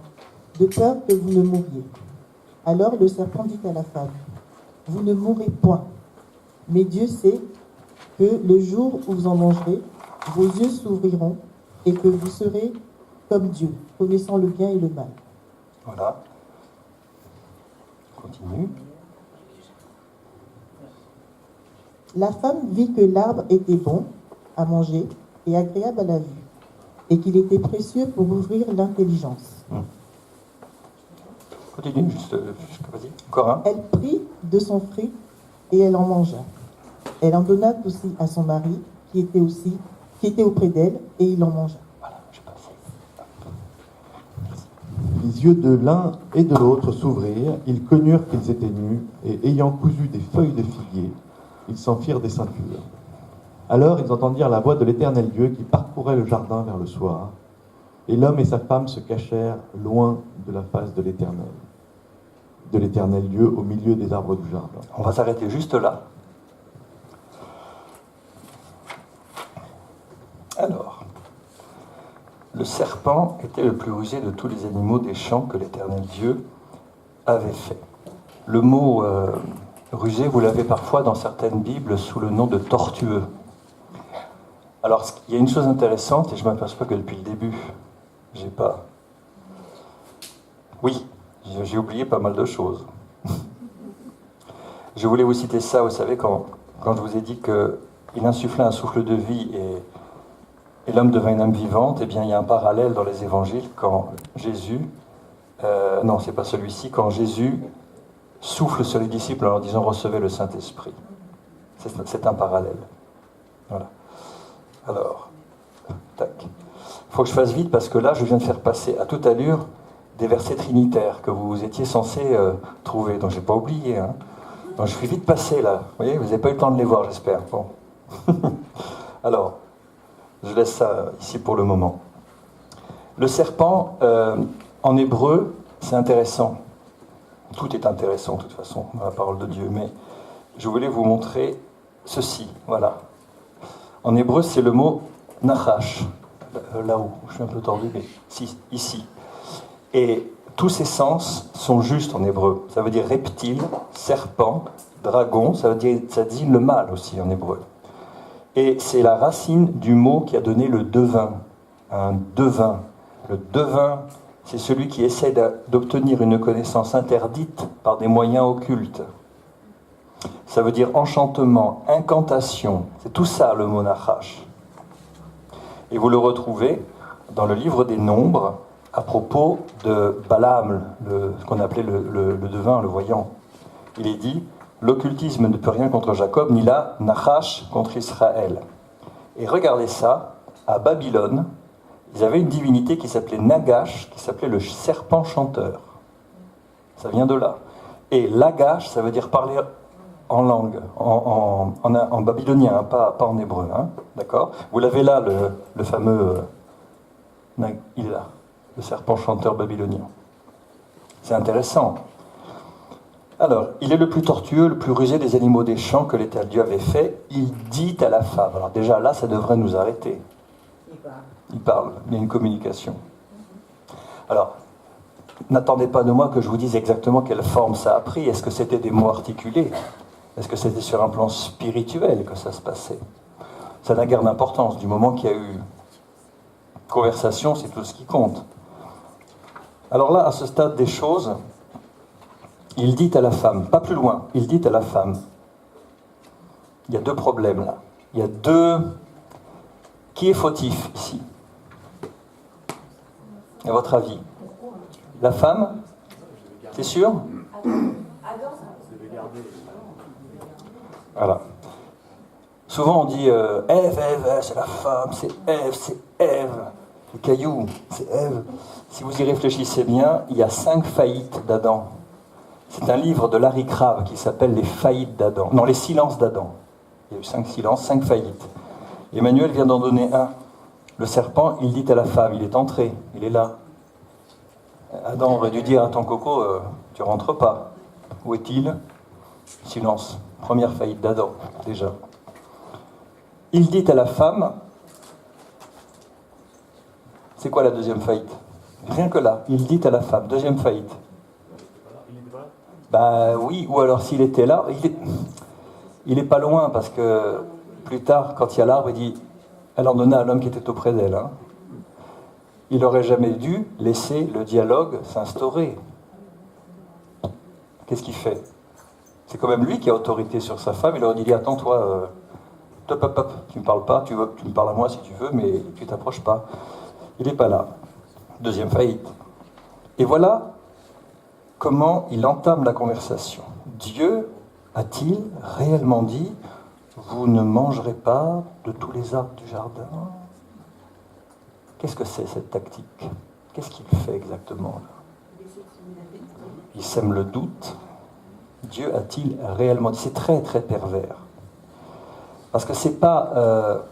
de peur que vous ne mouriez. Alors le serpent dit à la femme, vous ne mourrez point, mais Dieu sait que le jour où vous en mangerez, vos yeux s'ouvriront et que vous serez comme Dieu, connaissant le bien et le mal. Voilà. Continue. La femme vit que l'arbre était bon à manger et agréable à la vue, et qu'il était précieux pour ouvrir l'intelligence. Continue, juste vas-y. Encore un. Elle prit de son fruit et elle en mangea. Elle en donna aussi à son mari, qui était auprès d'elle, et il en mangea. Voilà, je passe. Les yeux de l'un et de l'autre s'ouvrirent, ils connurent qu'ils étaient nus, et ayant cousu des feuilles de figuier, ils s'en firent des ceintures. Alors ils entendirent la voix de l'Éternel Dieu qui parcourait le jardin vers le soir, et l'homme et sa femme se cachèrent loin de la face de l'Éternel Dieu au milieu des arbres du jardin. On va s'arrêter juste là. Alors, le serpent était le plus rusé de tous les animaux des champs que l'Éternel Dieu avait fait. Le mot rusé, vous l'avez parfois dans certaines Bibles sous le nom de tortueux. Alors, il y a une chose intéressante, et je m'aperçois que depuis le début, j'ai pas... Oui, j'ai oublié pas mal de choses. Je voulais vous citer ça, vous savez, quand je vous ai dit qu'il insufflait un souffle de vie et l'homme devint une âme vivante, eh bien, il y a un parallèle dans les évangiles quand Jésus... non, c'est pas celui-ci, quand Jésus souffle sur les disciples en leur disant « Recevez le Saint-Esprit ». C'est un parallèle. Voilà. Alors, tac. Il faut que je fasse vite parce que là, je viens de faire passer à toute allure des versets trinitaires que vous étiez censés trouver. Donc, je n'ai pas oublié. Hein. Donc, je suis vite passé là. Vous voyez, vous n'avez pas eu le temps de les voir, j'espère. Bon. Alors, je laisse ça ici pour le moment. Le serpent, en hébreu, c'est intéressant. Tout est intéressant, de toute façon, dans la parole de Dieu. Mais je voulais vous montrer ceci. Voilà. En hébreu, c'est le mot nachash, là-haut, je suis un peu tordu, mais si, ici. Et tous ces sens sont justes en hébreu. Ça veut dire reptile, serpent, dragon, ça dit le mal aussi en hébreu. Et c'est la racine du mot qui a donné le devin. Un devin. Le devin, c'est celui qui essaie d'obtenir une connaissance interdite par des moyens occultes. Ça veut dire enchantement, incantation. C'est tout ça le mot nachash. Et vous le retrouvez dans le livre des Nombres à propos de Balaam, ce qu'on appelait le devin, le voyant. Il est dit « L'occultisme ne peut rien contre Jacob, ni la nachash contre Israël. » Et regardez ça, à Babylone, ils avaient une divinité qui s'appelait Nagash, qui s'appelait le serpent chanteur. Ça vient de là. Et Lagash, ça veut dire parler en langue, en babylonien, hein, pas en hébreu. Hein, d'accord ? Vous l'avez là, le fameux... il est là, le serpent chanteur babylonien. C'est intéressant. Alors, il est le plus tortueux, le plus rusé des animaux des champs que l'Éternel Dieu avait fait. Il dit à la femme. Alors déjà là, ça devrait nous arrêter. Il parle, il y a une communication. Alors, n'attendez pas de moi que je vous dise exactement quelle forme ça a pris. Est-ce que c'était des mots articulés ? Est-ce que c'était sur un plan spirituel que ça se passait ? Ça n'a guère d'importance. Du moment qu'il y a eu conversation, c'est tout ce qui compte. Alors là, à ce stade des choses, il dit à la femme, pas plus loin, il dit à la femme, il y a deux problèmes là. Il y a deux... Qui est fautif ici ? À votre avis ? La femme ? C'est sûr ? Voilà. Souvent on dit Ève, c'est la femme, c'est Ève. Le caillou, c'est Ève. Si vous y réfléchissez bien, il y a 5 faillites d'Adam. C'est un livre de Larry Crabb qui s'appelle Les faillites d'Adam. Non, les silences d'Adam. Il y a eu 5 silences, 5 faillites. Emmanuel vient d'en donner un. Le serpent, il dit à la femme, il est entré, il est là. Adam aurait dû dire à ton coco, tu rentres pas. Où est-il ? Silence. Première faillite d'Adam, déjà. Il dit à la femme, c'est quoi la deuxième faillite ? Rien que là, il dit à la femme, deuxième faillite. Bah oui, ou alors s'il était là, il est pas loin, parce que plus tard, quand il y a l'arbre, il dit, elle en donna à l'homme qui était auprès d'elle. Hein. Il n'aurait jamais dû laisser le dialogue s'instaurer. Qu'est-ce qu'il fait ? C'est quand même lui qui a autorité sur sa femme. Il aurait dit, attends, toi, tu ne me parles pas, tu me parles à moi si tu veux, mais tu t'approches pas. Il n'est pas là. Deuxième faillite. Et voilà comment il entame la conversation. Dieu a-t-il réellement dit, vous ne mangerez pas de tous les arbres du jardin ? Qu'est-ce que c'est cette tactique ? Qu'est-ce qu'il fait exactement là ? Il sème le doute. Dieu a-t-il réellement dit ? C'est très très pervers. Parce que c'est pas,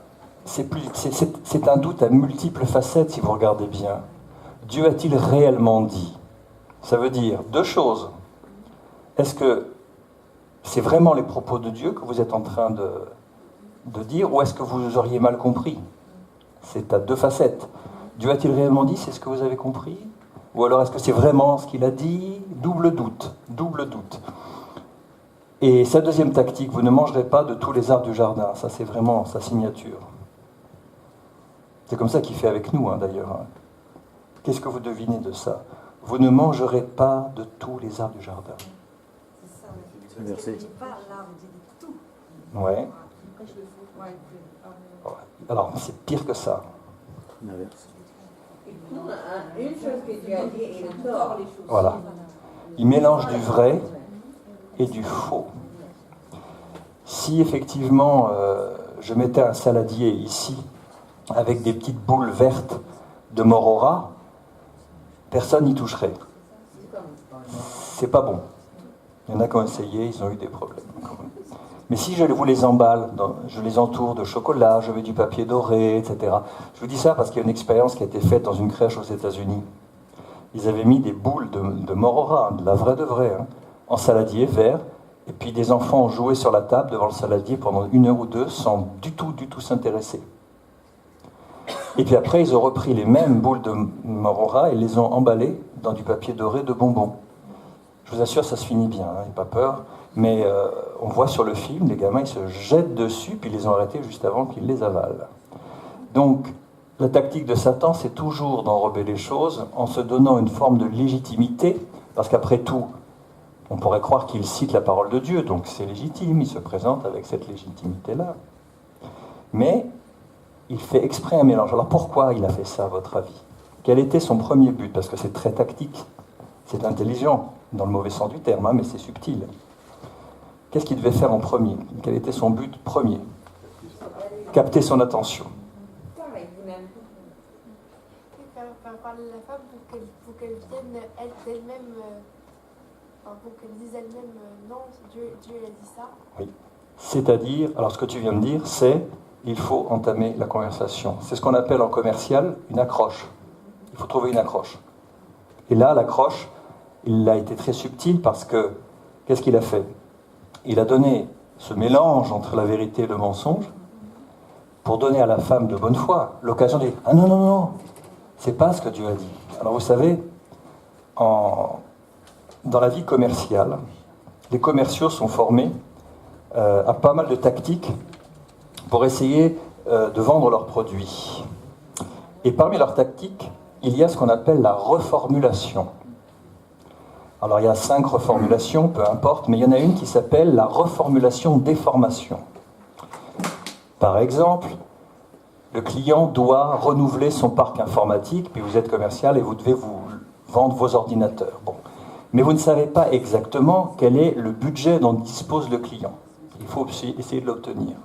c'est un doute à multiples facettes si vous regardez bien. Dieu a-t-il réellement dit ? Ça veut dire deux choses. Est-ce que c'est vraiment les propos de Dieu que vous êtes en train de dire, ou est-ce que vous auriez mal compris ? C'est à deux facettes. Dieu a-t-il réellement dit, c'est ce que vous avez compris ? Ou alors est-ce que c'est vraiment ce qu'il a dit ? Double doute, double doute. Et sa deuxième tactique, vous ne mangerez pas de tous les arbres du jardin. Ça, c'est vraiment sa signature. C'est comme ça qu'il fait avec nous, hein, d'ailleurs. Hein. Qu'est-ce que vous devinez de ça ? Vous ne mangerez pas de tous les arbres du jardin. Merci. Ouais. Alors, c'est pire que ça. Une chose que tu as dit est le tort. Voilà. Il mélange du vrai et du faux. Si effectivement je mettais un saladier ici avec des petites boules vertes de morora, personne n'y toucherait. C'est pas bon. Il y en a qui ont essayé, ils ont eu des problèmes. Mais si je vous les emballe, je les entoure de chocolat, je mets du papier doré, etc. Je vous dis ça parce qu'il y a une expérience qui a été faite dans une crèche aux États-Unis. Ils avaient mis des boules de morora, de la vraie de vraie, hein, en saladier vert, Et puis des enfants ont joué sur la table devant le saladier pendant 1 heure ou 2 sans du tout s'intéresser. Et puis après, ils ont repris les mêmes boules de morora et les ont emballées dans du papier doré de bonbons. Je vous assure, ça se finit bien, n'ayez pas peur. Mais on voit sur le film, les gamins, ils se jettent dessus, puis ils les ont arrêtés juste avant qu'ils les avalent. Donc, la tactique de Satan, c'est toujours d'enrober les choses en se donnant une forme de légitimité, parce qu'après tout, on pourrait croire qu'il cite la parole de Dieu, donc c'est légitime, il se présente avec cette légitimité-là. Mais il fait exprès un mélange. Alors pourquoi il a fait ça, à votre avis? Quel était son premier but? Parce que c'est très tactique, c'est intelligent, dans le mauvais sens du terme, hein, mais c'est subtil. Qu'est-ce qu'il devait faire en premier? Quel était son but premier? Capter son attention. Faire parler la femme pour qu'elle vienne d'elle-même, pour qu'elle dise elle-même non, Dieu a dit ça. Oui. C'est-à-dire, alors ce que tu viens de dire, c'est il faut entamer la conversation. C'est ce qu'on appelle en commercial une accroche. Il faut trouver une accroche. Et là, l'accroche, il a été très subtil parce que, qu'est-ce qu'il a fait? Il a donné ce mélange entre la vérité et le mensonge pour donner à la femme de bonne foi l'occasion de dire « Ah non, non, non, c'est pas ce que Dieu a dit. » Alors vous savez, dans la vie commerciale, les commerciaux sont formés à pas mal de tactiques pour essayer de vendre leurs produits. Et parmi leurs tactiques, il y a ce qu'on appelle la reformulation. Alors il y a 5 reformulations, peu importe, mais il y en a une qui s'appelle la reformulation déformation. Par exemple, le client doit renouveler son parc informatique, puis vous êtes commercial et vous devez vous vendre vos ordinateurs. Bon. Mais vous ne savez pas exactement quel est le budget dont dispose le client. Il faut essayer de l'obtenir.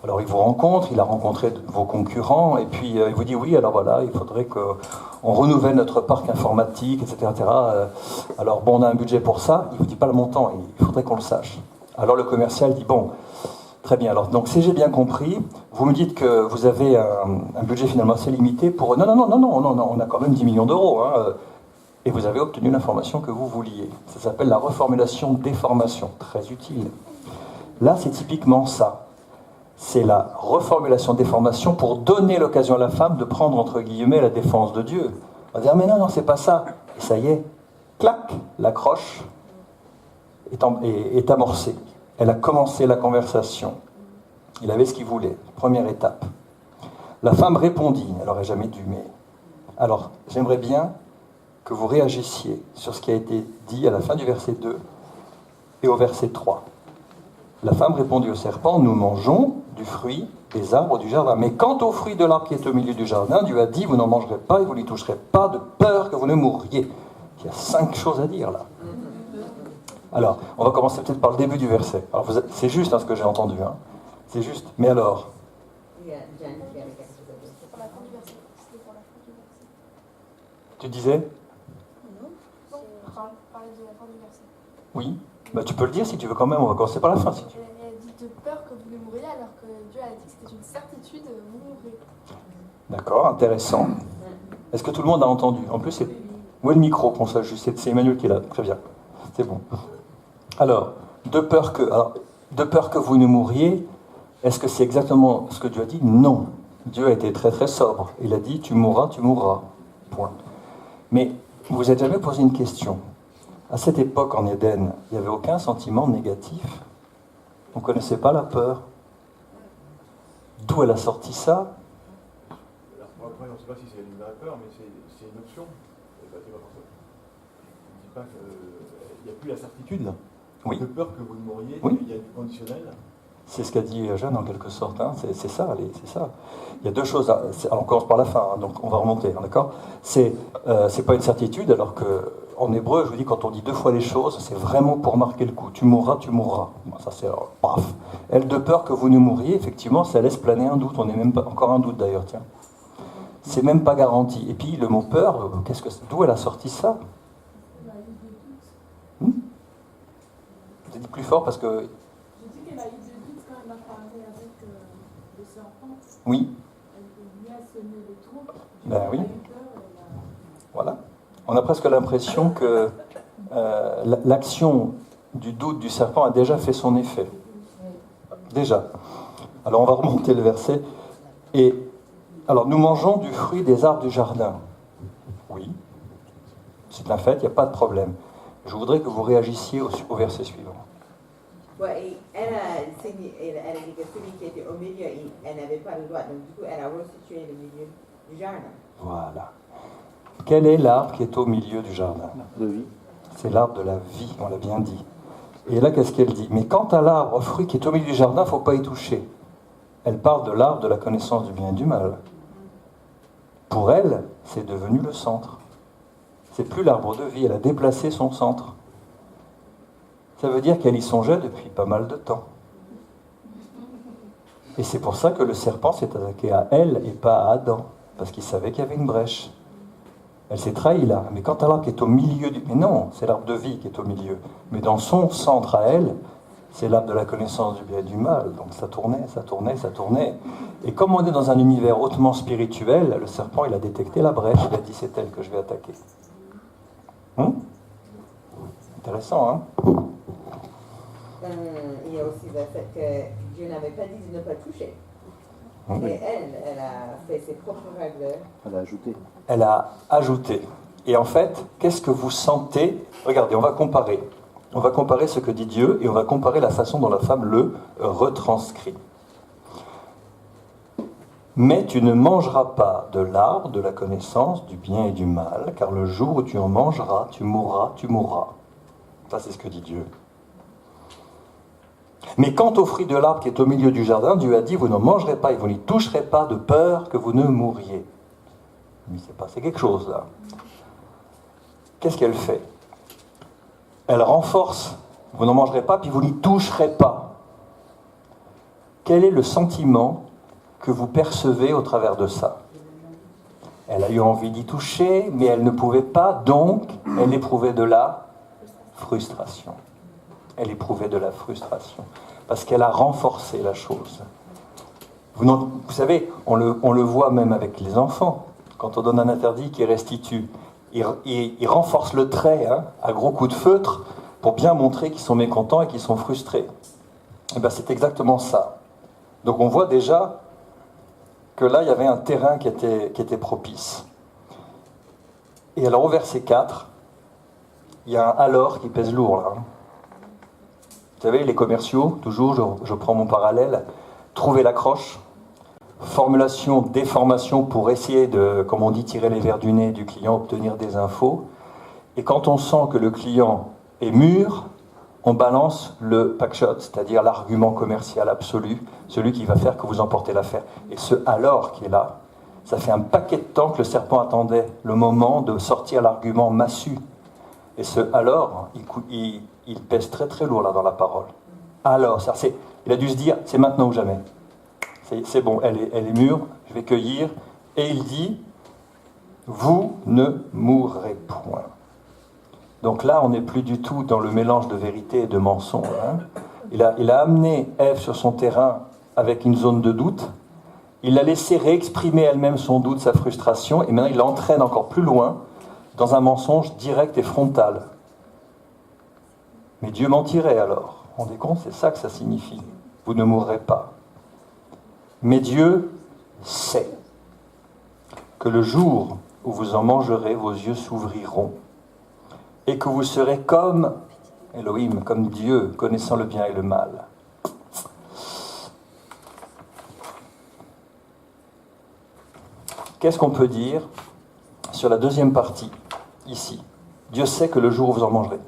Alors il vous rencontre, il a rencontré vos concurrents, et puis il vous dit oui, alors voilà, il faudrait qu'on renouvelle notre parc informatique, etc. Alors bon, on a un budget pour ça, il ne vous dit pas le montant, il faudrait qu'on le sache. Alors le commercial dit bon, très bien, alors donc si j'ai bien compris, vous me dites que vous avez un budget finalement assez limité pour... Non, on a quand même 10 millions d'euros, hein, et vous avez obtenu l'information que vous vouliez. Ça s'appelle la reformulation déformation, très utile. Là, c'est typiquement ça. C'est la reformulation déformation pour donner l'occasion à la femme de prendre, entre guillemets, la défense de Dieu. On va dire, mais non, c'est pas ça. Et ça y est, clac, l'accroche est amorcée. Elle a commencé la conversation. Il avait ce qu'il voulait. Première étape. La femme répondit. Elle n'aurait jamais dû, mais... Alors, j'aimerais bien que vous réagissiez sur ce qui a été dit à la fin du verset 2 et au verset 3. La femme répondit au serpent, nous mangeons du fruit des arbres du jardin. Mais quant au fruit de l'arbre qui est au milieu du jardin, Dieu a dit, vous n'en mangerez pas et vous n'y toucherez pas, de peur que vous ne mouriez. Il y a 5 choses à dire là. Alors, on va commencer peut-être par le début du verset. Alors, c'est juste hein, ce que j'ai entendu. Hein. C'est juste. Mais alors tu disais oui. Bah, tu peux le dire si tu veux quand même, on va commencer par la fin. Si tu veux. Elle a dit de peur que vous ne mouriez alors que Dieu a dit que c'était une certitude, vous mourrez. D'accord, intéressant. Est-ce que tout le monde a entendu? En plus, c'est... Où est le micro qu'on sache juste? C'est Emmanuel qui est là, très bien. C'est bon. Alors, de peur que vous ne mouriez, est-ce que c'est exactement ce que Dieu a dit? Non. Dieu a été très très sobre. Il a dit, tu mourras. Point. Mais vous vous êtes jamais posé une question? À cette époque, en Éden, il n'y avait aucun sentiment négatif. On ne connaissait pas la peur. D'où elle a sorti ça? Alors, après, on ne sait pas si c'est une vraie peur, mais c'est une option. C'est pas forcément. On ne dit pas qu'il n'y a plus la certitude. Oui. De peur que vous ne mouriez, oui. Il y a du conditionnel. C'est ce qu'a dit Jeanne en quelque sorte. Hein. C'est ça, c'est ça. Il y a 2 choses. Alors, on commence par la fin, hein, donc on va remonter, hein, d'accord? C'est pas une certitude, alors que en hébreu, je vous dis, quand on dit 2 fois les choses, c'est vraiment pour marquer le coup. Tu mourras. Bon, ça c'est paf. Elle, de peur que vous ne mouriez, effectivement, ça laisse planer un doute. On n'est même pas encore un doute d'ailleurs, tiens. C'est même pas garanti. Et puis le mot peur, d'où elle a sorti ça? Vous dites plus fort parce que. Je dis qu'elle a eu des doutes quand elle a parlé avec le serpent. Oui. Elle lui a semé le trou. Ben oui. Elle a eu peur, Voilà. On a presque l'impression que l'action du doute du serpent a déjà fait son effet. Déjà. Alors on va remonter le verset. Et alors nous mangeons du fruit des arbres du jardin. Oui, c'est un fait, il n'y a pas de problème. Je voudrais que vous réagissiez au verset suivant. Ouais, et elle a dit que celui qui était au milieu, elle n'avait pas le droit. Donc du coup, elle a restitué le milieu du jardin. Voilà. Quel est l'arbre qui est au milieu du jardin? De vie. C'est l'arbre de la vie, on l'a bien dit. Et là, qu'est-ce qu'elle dit? Mais quant à l'arbre, au fruit qui est au milieu du jardin, il ne faut pas y toucher. Elle parle de l'arbre de la connaissance du bien et du mal. Pour elle, c'est devenu le centre. C'est plus l'arbre de vie, elle a déplacé son centre. Ça veut dire qu'elle y songeait depuis pas mal de temps. Et c'est pour ça que le serpent s'est attaqué à elle et pas à Adam, parce qu'il savait qu'il y avait une brèche. Elle s'est trahie là. Mais quant à l'arbre qui est au milieu du... Mais non, c'est l'arbre de vie qui est au milieu. Mais dans son centre à elle, c'est l'arbre de la connaissance du bien et du mal. Donc ça tournait, ça tournait, ça tournait. Et comme on est dans un univers hautement spirituel, le serpent, il a détecté la brèche. Il a dit, c'est elle que je vais attaquer. Intéressant, hein? Il y a aussi le fait que Dieu n'avait pas dit de ne pas toucher. Et elle a fait ses propres règles. Elle a ajouté. Elle a ajouté. Et en fait, qu'est-ce que vous sentez? Regardez, on va comparer. On va comparer ce que dit Dieu et on va comparer la façon dont la femme le retranscrit. Mais tu ne mangeras pas de l'arbre de la connaissance du bien et du mal, car le jour où tu en mangeras, tu mourras, tu mourras. Ça, c'est ce que dit Dieu. Mais quant au fruit de l'arbre qui est au milieu du jardin, Dieu a dit, vous n'en mangerez pas et vous n'y toucherez pas de peur que vous ne mouriez. Mais il s'est passé quelque chose là. Qu'est-ce qu'elle fait? Elle renforce, vous n'en mangerez pas, puis vous n'y toucherez pas. Quel est le sentiment que vous percevez au travers de ça? Elle a eu envie d'y toucher, mais elle ne pouvait pas, donc elle éprouvait de la frustration. Elle éprouvait de la frustration, parce qu'elle a renforcé la chose. Vous savez, on le voit même avec les enfants. Quand on donne un interdit qui restitue, ils renforcent le trait à gros coups de feutre pour bien montrer qu'ils sont mécontents et qu'ils sont frustrés. Et bien c'est exactement ça. Donc on voit déjà que là, il y avait un terrain qui était propice. Et alors au verset 4, il y a un « alors » qui pèse lourd là. Vous savez, les commerciaux, toujours, je prends mon parallèle, trouver l'accroche, formulation, déformation pour essayer de, comme on dit, tirer les vers du nez du client, obtenir des infos. Et quand on sent que le client est mûr, on balance le packshot, c'est-à-dire l'argument commercial absolu, celui qui va faire que vous emportez l'affaire. Et ce « alors » qui est là, ça fait un paquet de temps que le serpent attendait le moment de sortir l'argument massu. Et ce « alors », il pèse très très lourd là dans la parole. Alors, il a dû se dire, c'est maintenant ou jamais. C'est bon, elle est mûre, je vais cueillir. Et il dit, vous ne mourrez point. Donc là, on n'est plus du tout dans le mélange de vérité et de mensonge. Il a amené Ève sur son terrain avec une zone de doute. Il l'a laissé réexprimer elle-même son doute, sa frustration. Et maintenant, il l'entraîne encore plus loin dans un mensonge direct et frontal. Mais Dieu mentirait alors. Vous vous rendez compte, c'est ça que ça signifie. Vous ne mourrez pas. Mais Dieu sait que le jour où vous en mangerez, vos yeux s'ouvriront et que vous serez comme Elohim, comme Dieu, connaissant le bien et le mal. Qu'est-ce qu'on peut dire sur la deuxième partie, ici? Dieu sait que le jour où vous en mangerez,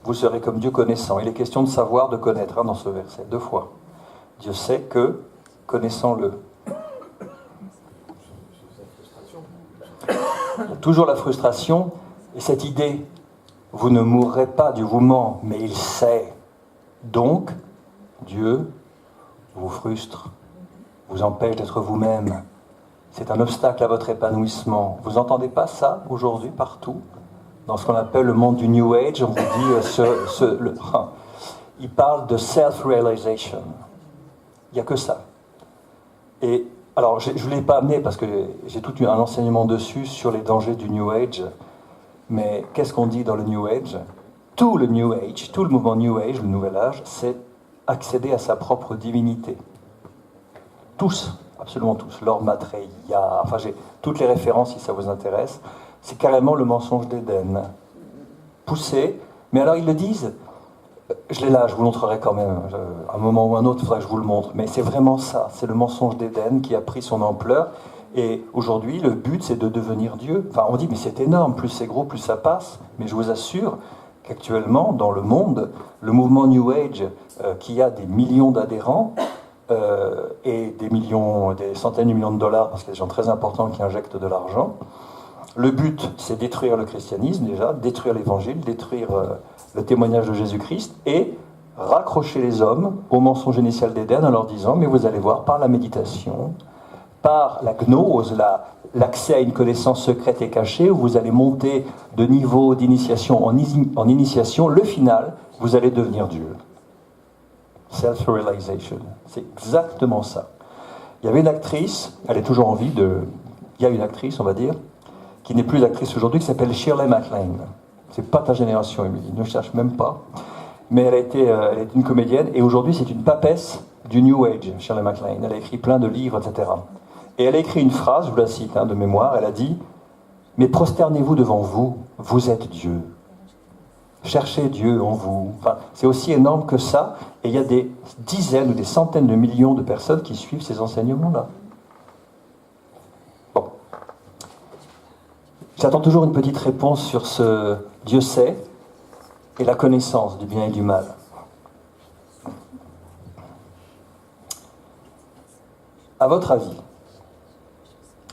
vous serez comme Dieu connaissant. Il est question de savoir, de connaître dans ce verset, 2 fois. Dieu sait que, connaissant-le. Il y a toujours la frustration et cette idée, vous ne mourrez pas, Dieu vous ment, mais il sait. Donc, Dieu vous frustre, vous empêche d'être vous-même. C'est un obstacle à votre épanouissement. Vous n'entendez pas ça aujourd'hui partout? Dans ce qu'on appelle le monde du New Age, on vous dit, il parle de self-realization. Il n'y a que ça. Et alors, je ne vous l'ai pas amené parce que j'ai tout un enseignement dessus sur les dangers du New Age. Mais qu'est-ce qu'on dit dans le New Age? tout le New Age, tout le mouvement New Age, le Nouvel Âge, c'est accéder à sa propre divinité. Tous, absolument tous. Lord Maitreya, enfin j'ai toutes les références si ça vous intéresse. C'est carrément le mensonge d'Éden. Poussé, mais alors ils le disent, je l'ai là, je vous montrerai quand même, à un moment ou un autre, il faudra que je vous le montre, mais c'est vraiment ça, c'est le mensonge d'Éden qui a pris son ampleur, et aujourd'hui le but c'est de devenir Dieu. Enfin on dit mais c'est énorme, plus c'est gros, plus ça passe, mais je vous assure qu'actuellement dans le monde, le mouvement New Age qui a des millions d'adhérents, et des centaines de millions de dollars, parce qu'il y a des gens très importants qui injectent de l'argent. Le but, c'est détruire le christianisme déjà, détruire l'évangile, détruire le témoignage de Jésus-Christ et raccrocher les hommes au mensonge initial d'Éden en leur disant, mais vous allez voir, par la méditation, par la gnose, l'accès à une connaissance secrète et cachée, où vous allez monter de niveau d'initiation en initiation, le final, vous allez devenir Dieu. Self-realization. C'est exactement ça. Il y avait une actrice, elle est toujours en vie, il y a une actrice, on va dire, qui n'est plus actrice aujourd'hui, qui s'appelle Shirley MacLaine. C'est pas ta génération, Émilie, ne cherche même pas. Mais elle est une comédienne, et aujourd'hui c'est une papesse du New Age, Shirley MacLaine. Elle a écrit plein de livres, etc. Et elle a écrit une phrase, je vous la cite de mémoire, elle a dit « Mais prosternez-vous devant vous, vous êtes Dieu. Cherchez Dieu en vous. » Enfin, c'est aussi énorme que ça, et il y a des dizaines ou des centaines de millions de personnes qui suivent ces enseignements-là. Bon. J'attends toujours une petite réponse sur ce Dieu sait et la connaissance du bien et du mal. À votre avis,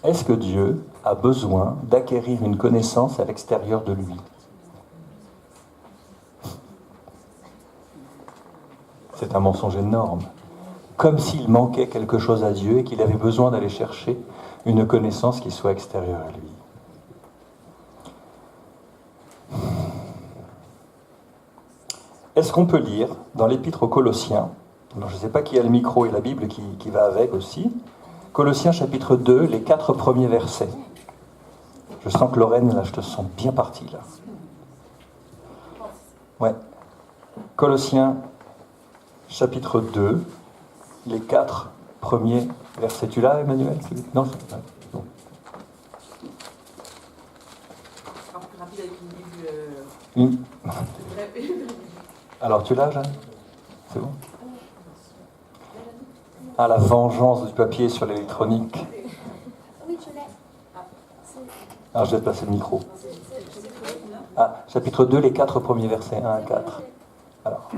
est-ce que Dieu a besoin d'acquérir une connaissance à l'extérieur de lui ? C'est un mensonge énorme. Comme s'il manquait quelque chose à Dieu et qu'il avait besoin d'aller chercher une connaissance qui soit extérieure à lui. Est-ce qu'on peut lire dans l'Épître aux Colossiens, alors je ne sais pas qui a le micro et la Bible qui va avec aussi, Colossiens chapitre 2, les 4 premiers versets. Je sens que Lorraine, là, je te sens bien partie, là. Ouais. Colossiens chapitre 2, les 4 premiers versets. Tu l'as, Emmanuel ? Non, c'est pas. Bon. Rapide avec une Bible. Alors, tu l'as, Jeanne ? C'est bon ? Ah, la vengeance du papier sur l'électronique. Oui, je l'ai. Alors, je vais te passer le micro. Ah, chapitre 2, les 4 premiers versets, 1 à 4. Alors.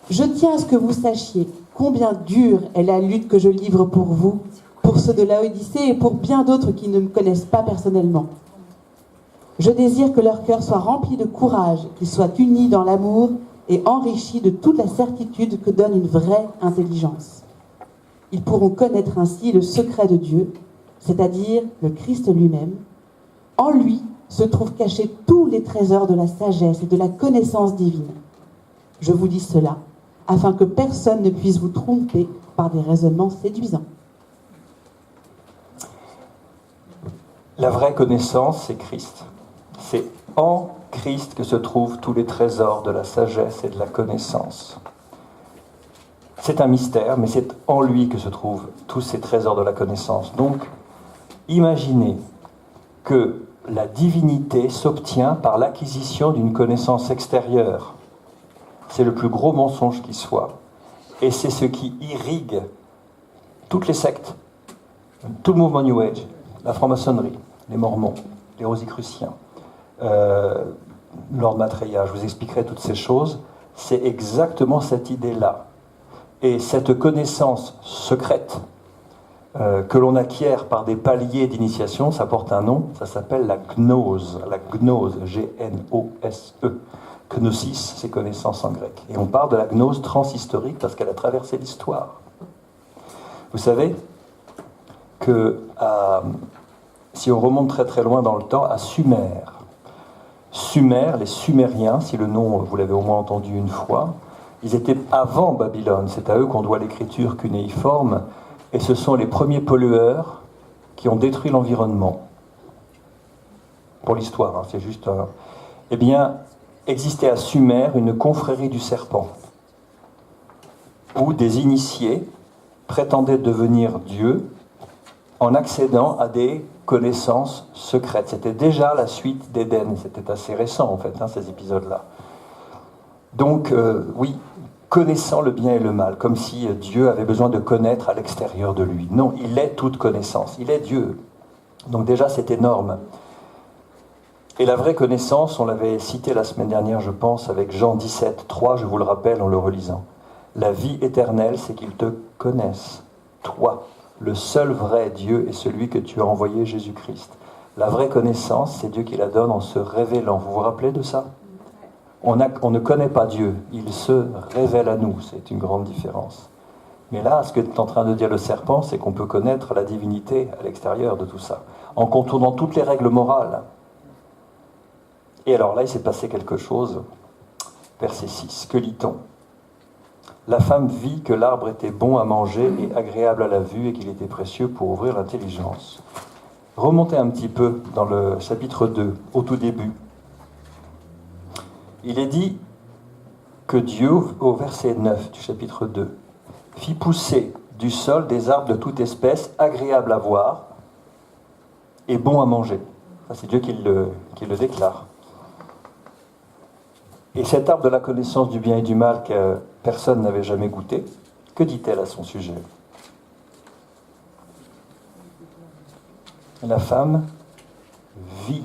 Je tiens à ce que vous sachiez combien dure est la lutte que je livre pour vous, pour ceux de Laodicée et pour bien d'autres qui ne me connaissent pas personnellement. Je désire que leur cœur soit rempli de courage, qu'ils soient unis dans l'amour et enrichis de toute la certitude que donne une vraie intelligence. Ils pourront connaître ainsi le secret de Dieu, c'est-à-dire le Christ lui-même. En lui se trouvent cachés tous les trésors de la sagesse et de la connaissance divine. Je vous dis cela, afin que personne ne puisse vous tromper par des raisonnements séduisants. La vraie connaissance, c'est Christ. C'est en Christ que se trouvent tous les trésors de la sagesse et de la connaissance. C'est un mystère, mais c'est en lui que se trouvent tous ces trésors de la connaissance. Donc, imaginez que la divinité s'obtient par l'acquisition d'une connaissance extérieure. C'est le plus gros mensonge qui soit. Et c'est ce qui irrigue toutes les sectes, tout le mouvement New Age, la franc-maçonnerie, les mormons, les rosicruciens, Lord Maitreya, je vous expliquerai toutes ces choses. C'est exactement cette idée-là. Et cette connaissance secrète que l'on acquiert par des paliers d'initiation, ça porte un nom, ça s'appelle la gnose, G-N-O-S-E. Gnosis, c'est connaissance en grec. Et on parle de la gnose transhistorique parce qu'elle a traversé l'histoire. Vous savez que si on remonte très très loin dans le temps, à Sumer, les Sumériens, si le nom vous l'avez au moins entendu une fois, ils étaient avant Babylone, c'est à eux qu'on doit l'écriture cunéiforme, et ce sont les premiers pollueurs qui ont détruit l'environnement. Pour l'histoire, c'est juste... Eh bien, existait à Sumer une confrérie du serpent, où des initiés prétendaient devenir Dieu en accédant à des connaissances secrètes. C'était déjà la suite d'Éden, c'était assez récent en fait, ces épisodes-là. Donc oui, connaissant le bien et le mal, comme si Dieu avait besoin de connaître à l'extérieur de lui. Non, il est toute connaissance, il est Dieu. Donc déjà c'est énorme. Et la vraie connaissance, on l'avait cité la semaine dernière, je pense, avec Jean 17, 3, je vous le rappelle en le relisant. La vie éternelle, c'est qu'ils te connaissent, toi, le seul vrai Dieu et celui que tu as envoyé, Jésus-Christ. La vraie connaissance, c'est Dieu qui la donne en se révélant. Vous vous rappelez de ça ? On ne connaît pas Dieu, il se révèle à nous, c'est une grande différence. Mais là, ce que est en train de dire le serpent, c'est qu'on peut connaître la divinité à l'extérieur de tout ça, en contournant toutes les règles morales. Et alors là, il s'est passé quelque chose. Verset 6, que lit-on ? La femme vit que l'arbre était bon à manger et agréable à la vue et qu'il était précieux pour ouvrir l'intelligence. Remontez un petit peu dans le chapitre 2, au tout début. Il est dit que Dieu, au verset 9 du chapitre 2, fit pousser du sol des arbres de toute espèce, agréables à voir et bons à manger. Ça, c'est Dieu qui le déclare. Et cet arbre de la connaissance du bien et du mal que personne n'avait jamais goûté, que dit-elle à son sujet ? La femme vit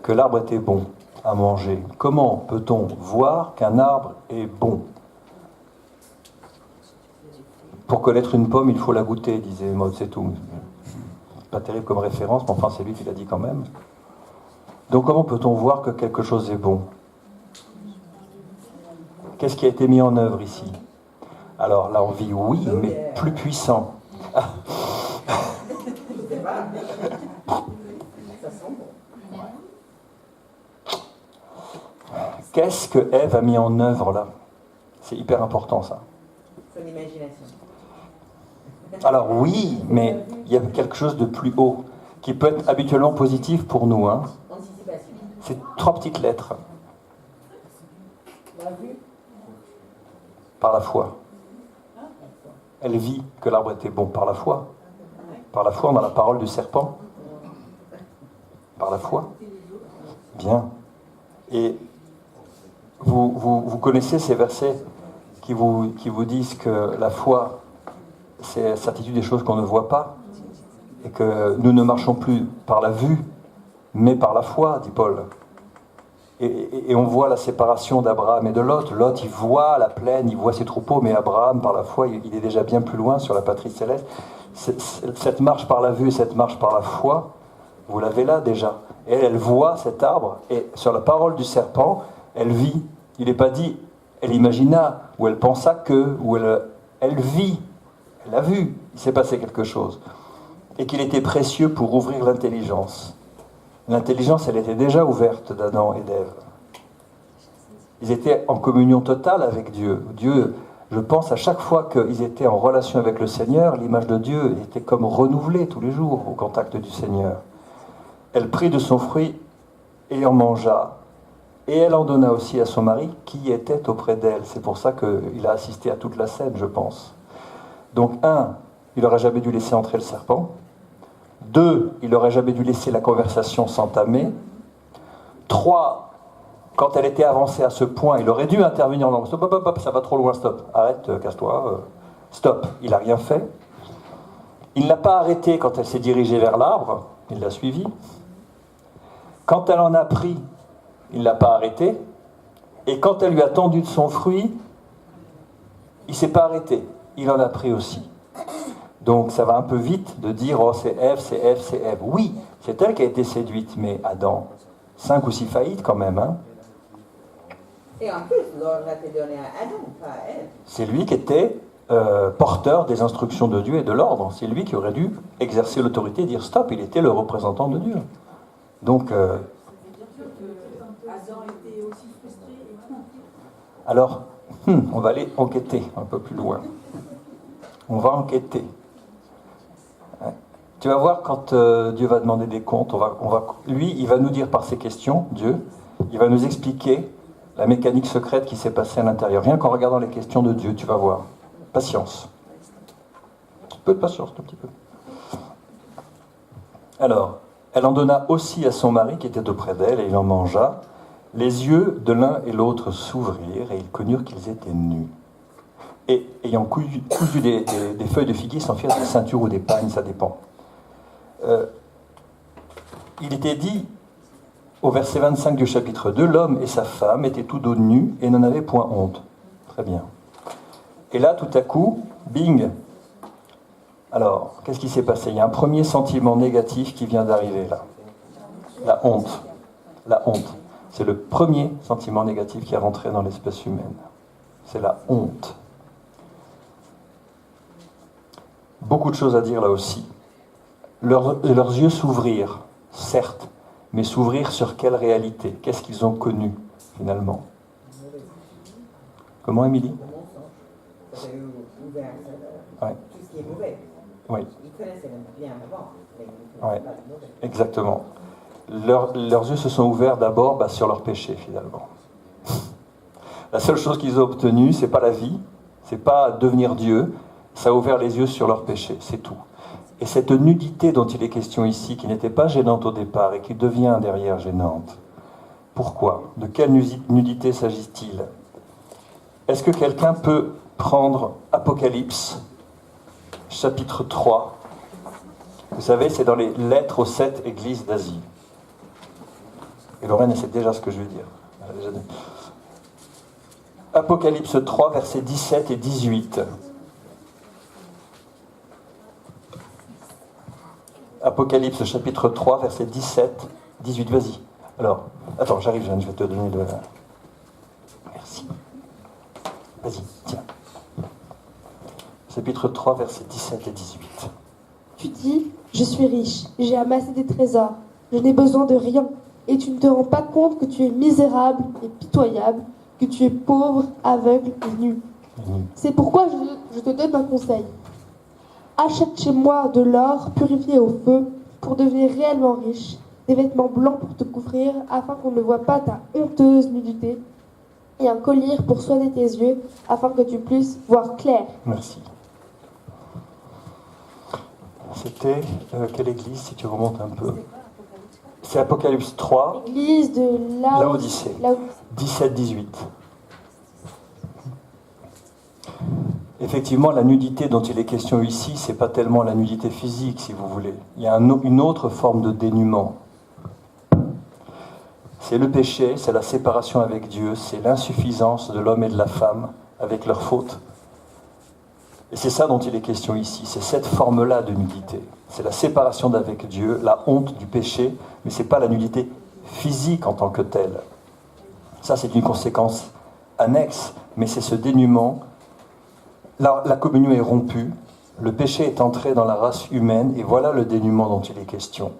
que l'arbre était bon à manger. Comment peut-on voir qu'un arbre est bon ? Pour connaître une pomme, il faut la goûter, disait Mao Tse-tung. Pas terrible comme référence, mais enfin c'est lui qui l'a dit quand même. Donc comment peut-on voir que quelque chose est bon ? Qu'est-ce qui a été mis en œuvre ici ? Alors l'envie, oui, mais plus puissant. Qu'est-ce que Ève a mis en œuvre là ? C'est hyper important ça. Son imagination. Alors oui, mais il y a quelque chose de plus haut qui peut être habituellement positif pour nous. Anticipation. C'est 3 petites lettres. La vue. Par la foi. Elle vit que l'arbre était bon par la foi. Par la foi, on a la parole du serpent. Par la foi. Bien. Et vous connaissez ces versets qui vous disent que la foi, c'est la certitude des choses qu'on ne voit pas, et que nous ne marchons plus par la vue, mais par la foi, dit Paul. Et on voit la séparation d'Abraham et de Lot. Lot, il voit la plaine, il voit ses troupeaux, mais Abraham, par la foi, il est déjà bien plus loin sur la patrie céleste. Cette marche par la vue et cette marche par la foi, vous l'avez là déjà. Et elle voit cet arbre, et sur la parole du serpent, elle vit. Il n'est pas dit, elle imagina, ou elle pensa que, ou elle vit, elle a vu, il s'est passé quelque chose. Et qu'il était précieux pour ouvrir l'intelligence. L'intelligence, elle était déjà ouverte d'Adam et d'Ève. Ils étaient en communion totale avec Dieu. Dieu, je pense, à chaque fois qu'ils étaient en relation avec le Seigneur, l'image de Dieu était comme renouvelée tous les jours au contact du Seigneur. Elle prit de son fruit et en mangea. Et elle en donna aussi à son mari qui était auprès d'elle. C'est pour ça qu'il a assisté à toute la scène, je pense. Donc, 1, il n'aurait jamais dû laisser entrer le serpent. 2, il n'aurait jamais dû laisser la conversation s'entamer. 3, quand elle était avancée à ce point, il aurait dû intervenir en disant stop, stop, stop, ça va trop loin, stop, arrête, casse-toi, stop. Il n'a rien fait. Il ne l'a pas arrêtée quand elle s'est dirigée vers l'arbre, il l'a suivie. Quand elle en a pris, il ne l'a pas arrêtée. Et quand elle lui a tendu de son fruit, il ne s'est pas arrêté, il en a pris aussi. Donc ça va un peu vite de dire « Oh, c'est Ève, c'est Ève, c'est Ève ». Oui, c'est elle qui a été séduite, mais Adam, 5 ou 6 faillites quand même. Et en plus, l'ordre a été donné à Adam, pas à Ève. C'est lui qui était porteur des instructions de Dieu et de l'ordre. C'est lui qui aurait dû exercer l'autorité et dire « Stop », il était le représentant de Dieu. Donc... Adam était aussi frustré et tout. alors, on va aller enquêter un peu plus loin. On va enquêter. Tu vas voir quand Dieu va demander des comptes, lui, il va nous dire par ses questions, Dieu, Il va nous expliquer la mécanique secrète qui s'est passée à l'intérieur. Rien qu'en regardant les questions de Dieu, tu vas voir. Patience. Un petit peu de patience, tout petit peu. Alors, elle en donna aussi à son mari qui était auprès d'elle, et il en mangea. Les yeux de l'un et l'autre s'ouvrirent, et ils connurent qu'ils étaient nus. Et ayant cousu des feuilles de figuier, s'enfirent des ceintures ou des pagnes, ça dépend. Il était dit, au verset 25 du chapitre 2, l'homme et sa femme étaient tous deux nus et n'en avaient point honte. Très bien. Et là, tout à coup, bing. Alors, qu'est-ce qui s'est passé? Il y a un premier sentiment négatif qui vient d'arriver là. La honte. La honte. C'est le premier sentiment négatif qui est rentré dans l'espèce humaine. C'est la honte. Beaucoup de choses à dire là aussi. Leurs yeux s'ouvrirent, certes, mais s'ouvrir sur quelle réalité? Qu'est-ce qu'ils ont connu, finalement? Comment, Émilie? Ça a ouvert Ouais. tout ce qui est mauvais. Oui. Ils connaissaient bien avant, mais ils ne Ouais. connaissaient pas le mauvais. Exactement. Leurs yeux se sont ouverts d'abord sur leur péché, finalement. La seule chose qu'ils ont obtenue, c'est pas la vie, c'est pas devenir Dieu, ça a ouvert les yeux sur leur péché, c'est tout. Et cette nudité dont il est question ici, qui n'était pas gênante au départ et qui devient derrière gênante, pourquoi? De quelle nudité s'agit-il? Est-ce que quelqu'un peut prendre Apocalypse, chapitre 3? Vous savez, c'est dans les lettres aux 7 églises d'Asie. Et Lorraine, elle sait déjà ce que je veux dire. Elle a déjà dit. Apocalypse 3, versets 17 et 18. Apocalypse chapitre 3, versets 17, 18, vas-y. Alors, attends, j'arrive, Jeanne, je vais te donner le... Merci. Vas-y, tiens. Chapitre 3, versets 17 et 18. Tu dis, je suis riche, j'ai amassé des trésors, je n'ai besoin de rien, et tu ne te rends pas compte que tu es misérable et pitoyable, que tu es pauvre, aveugle et nu. C'est pourquoi je te donne un conseil. Achète chez moi de l'or purifié au feu pour devenir réellement riche, des vêtements blancs pour te couvrir afin qu'on ne voit pas ta honteuse nudité, et un collier pour soigner tes yeux afin que tu puisses voir clair. Merci. C'était quelle église, si tu remontes un peu? C'est Apocalypse 3, Église de Laodicée, 17-18. Effectivement, la nudité dont il est question ici, c'est pas tellement la nudité physique, si vous voulez. Il y a une autre forme de dénuement. C'est le péché, c'est la séparation avec Dieu, c'est l'insuffisance de l'homme et de la femme avec leurs fautes. Et c'est ça dont il est question ici, c'est cette forme-là de nudité. C'est la séparation d'avec Dieu, la honte du péché, mais ce n'est pas la nudité physique en tant que telle. Ça, c'est une conséquence annexe, mais c'est ce dénuement. La communion est rompue, le péché est entré dans la race humaine, et voilà le dénuement dont il est question.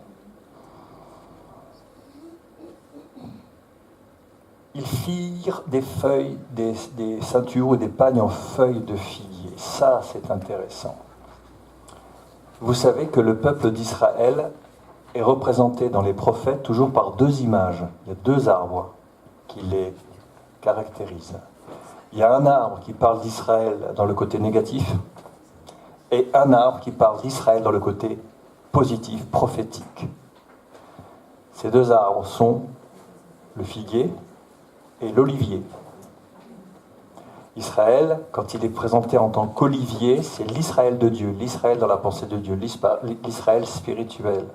Ils firent des feuilles, des ceintures ou des pagnes en feuilles de figuier. Ça, c'est intéressant. Vous savez que le peuple d'Israël est représenté dans les prophètes toujours par deux images. Il y a deux arbres qui les caractérisent. Il y a un arbre qui parle d'Israël dans le côté négatif et un arbre qui parle d'Israël dans le côté positif, prophétique. Ces deux arbres sont le figuier et l'olivier. Israël, quand il est présenté en tant qu'olivier, c'est l'Israël de Dieu, l'Israël dans la pensée de Dieu, l'Israël spirituel.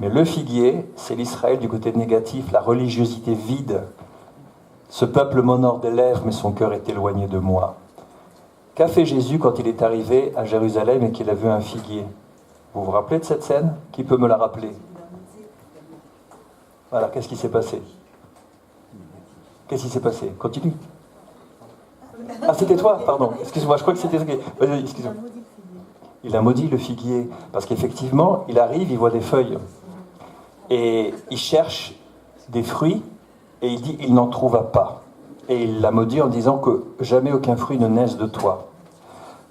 Mais le figuier, c'est l'Israël du côté négatif, la religiosité vide. Ce peuple m'honore des lèvres, mais son cœur est éloigné de moi. Qu'a fait Jésus quand il est arrivé à Jérusalem et qu'il a vu un figuier? Vous vous rappelez de cette scène? Qui peut me la rappeler? Voilà, qu'est-ce qui s'est passé? Qu'est-ce qui s'est passé? Continue. Ah, c'était toi, pardon. Excuse-moi, je crois que c'était... Vas-y, excuse-moi. Il a maudit le figuier, parce qu'effectivement, il arrive, il voit des feuilles. Et il cherche des fruits, et il dit, il n'en trouva pas. Et il l'a maudit en disant que jamais aucun fruit ne naisse de toi.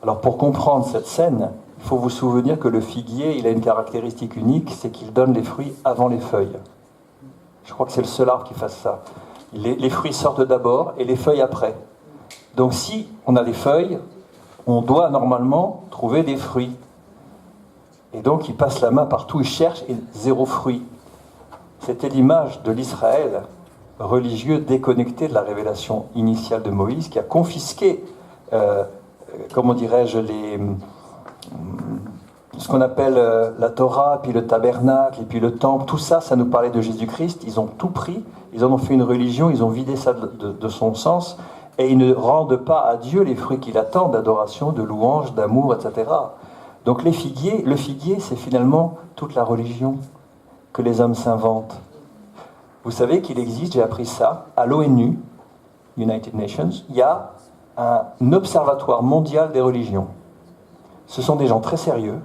Alors pour comprendre cette scène, il faut vous souvenir que le figuier, il a une caractéristique unique, c'est qu'il donne les fruits avant les feuilles. Je crois que c'est le seul arbre qui fasse ça. Les fruits sortent d'abord et les feuilles après. Donc si on a les feuilles, on doit normalement trouver des fruits. Et donc il passe la main partout, il cherche et zéro fruit. C'était l'image de l'Israël religieux déconnecté de la révélation initiale de Moïse, qui a confisqué, comment dirais-je, ce qu'on appelle la Torah, puis le tabernacle, et puis le temple. Tout ça, ça nous parlait de Jésus-Christ. Ils ont tout pris, ils en ont fait une religion, ils ont vidé ça de son sens, et ils ne rendent pas à Dieu les fruits qu'il attend, d'adoration, de louange, d'amour, etc. Donc le figuier, c'est finalement toute la religion que les hommes s'inventent. Vous savez qu'il existe, j'ai appris ça, à l'ONU, United Nations, il y a un observatoire mondial des religions. Ce sont des gens très sérieux